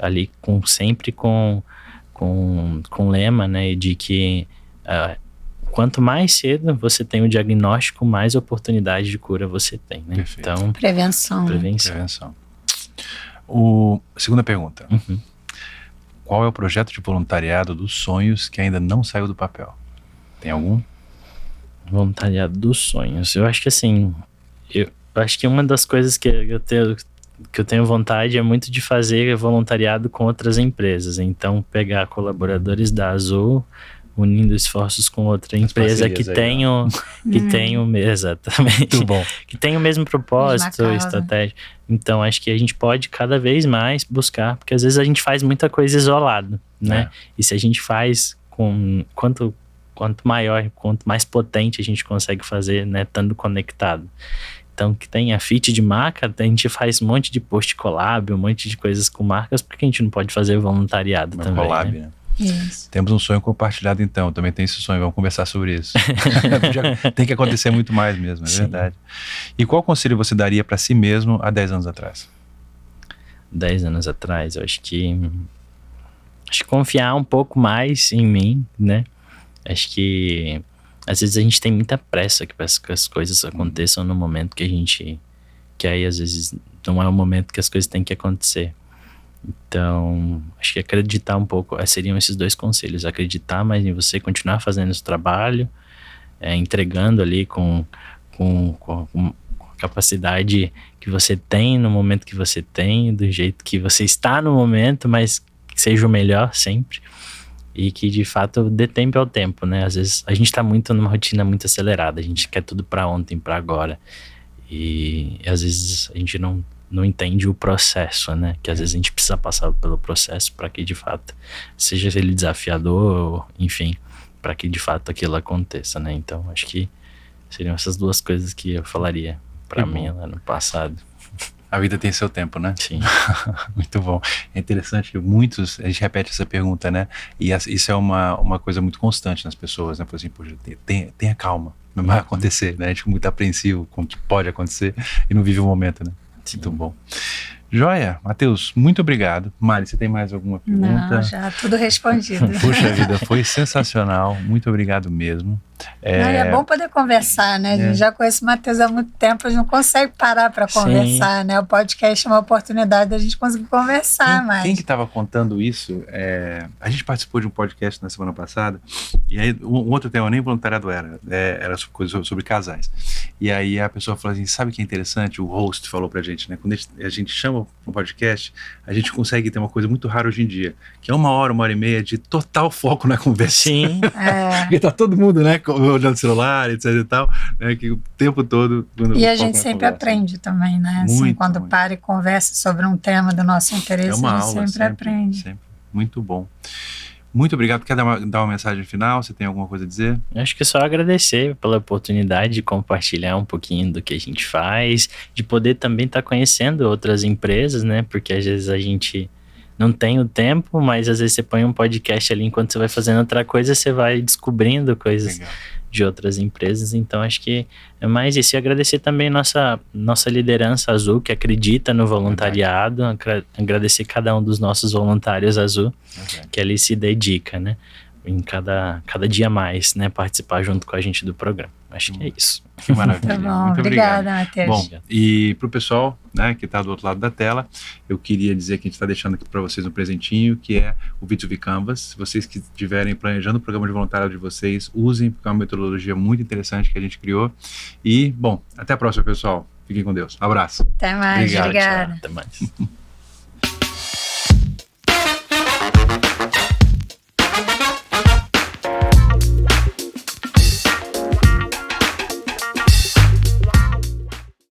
Ali sempre com lema, né? De que quanto mais cedo você tem o diagnóstico, mais oportunidade de cura você tem, né? Perfeito. Então, Prevenção. Segunda pergunta. Qual é o projeto de voluntariado dos sonhos que ainda não saiu do papel? Tem algum? Voluntariado dos sonhos. Eu acho que assim, eu acho que uma das coisas que eu tenho vontade é muito de fazer voluntariado com outras empresas. Então, pegar colaboradores da Azul, unindo esforços com outra empresa que tenham exatamente, muito bom, que tem o mesmo propósito, estratégia. Então acho que a gente pode cada vez mais buscar, porque às vezes a gente faz muita coisa isolado, né? E se a gente faz quanto maior, quanto mais potente a gente consegue fazer, né, estando conectado. Então, que tem a fit de marca, a gente faz um monte de post collab, um monte de coisas com marcas, porque a gente não pode fazer voluntariado também, collab, né? Isso. Temos um sonho compartilhado então, também tem esse sonho, vamos conversar sobre isso. Tem que acontecer muito mais mesmo, é verdade. E qual conselho você daria para si mesmo há 10 anos atrás? 10 anos atrás, eu acho que confiar um pouco mais em mim, né? Acho que às vezes a gente tem muita pressa que as coisas aconteçam no momento que aí às vezes não é o momento que as coisas têm que acontecer. Então, acho que acreditar um pouco, seriam esses dois conselhos: acreditar mais em você, continuar fazendo esse trabalho, entregando ali com capacidade que você tem no momento que você tem, do jeito que você está no momento, mas que seja o melhor sempre. E que, de fato, dê tempo ao tempo, né? Às vezes a gente tá muito numa rotina muito acelerada, a gente quer tudo para ontem, para agora. E às vezes a gente não entende o processo, né? Que às vezes a gente precisa passar pelo processo para que, de fato, seja ele desafiador, ou, enfim, para que, de fato, aquilo aconteça, né? Então, acho que seriam essas duas coisas que eu falaria para mim lá no passado. A vida tem seu tempo, né? Sim. Muito bom. É interessante que muitos, a gente repete essa pergunta, né? E isso é uma coisa muito constante nas pessoas, né? Por assim, poxa, tenha calma, não vai acontecer, né? A gente fica muito apreensivo com o que pode acontecer e não vive o momento, né? Sim. Muito bom. Joia, Matheus, muito obrigado. Mari, você tem mais alguma pergunta? Não, já tudo respondido. Puxa vida, foi sensacional. Muito obrigado mesmo. É bom poder conversar, né? A gente já conhece o Matheus há muito tempo, a gente não consegue parar para conversar, né? O podcast é uma oportunidade da gente conseguir conversar mais. Quem que estava contando isso? A gente participou de um podcast na semana passada, e aí um outro tema, nem voluntariado era sobre casais. E aí a pessoa falou assim, sabe o que é interessante? O host falou pra gente, né? Quando a gente chama um podcast, a gente consegue ter uma coisa muito rara hoje em dia, que é 1 hora e meia de total foco na conversa. Sim. Porque tá todo mundo, né, olhando o celular, etc e tal, né, que o tempo todo... E a gente sempre aprende também, né? Assim, muito, quando muito. para e conversa sobre um tema do nosso interesse, É uma a gente aula, sempre aprende. Sempre. Muito bom. Muito obrigado. Quer dar uma mensagem final? Você tem alguma coisa a dizer? Eu acho que é só agradecer pela oportunidade de compartilhar um pouquinho do que a gente faz, de poder também estar conhecendo outras empresas, né? Porque às vezes a gente não tem o tempo, mas às vezes você põe um podcast ali enquanto você vai fazendo outra coisa, você vai descobrindo coisas Legal. de outras empresas. Então acho que é mais isso. E agradecer também nossa liderança Azul, que acredita no voluntariado, agradecer cada um dos nossos voluntários Azul, que ali se dedica, né? Em cada dia mais, né? Participar junto com a gente do programa. Acho que é isso. Que maravilha. Tá bom, Muito obrigada, obrigado. Matheus. Bom, e pro pessoal, né, que está do outro lado da tela, eu queria dizer que a gente está deixando aqui para vocês um presentinho, que é o V2V Canvas. Se vocês que estiverem planejando o programa de voluntariado de vocês, usem, porque é uma metodologia muito interessante que a gente criou. E, bom, até a próxima, pessoal. Fiquem com Deus. Abraço. Até mais, Obrigado, obrigada. Até mais.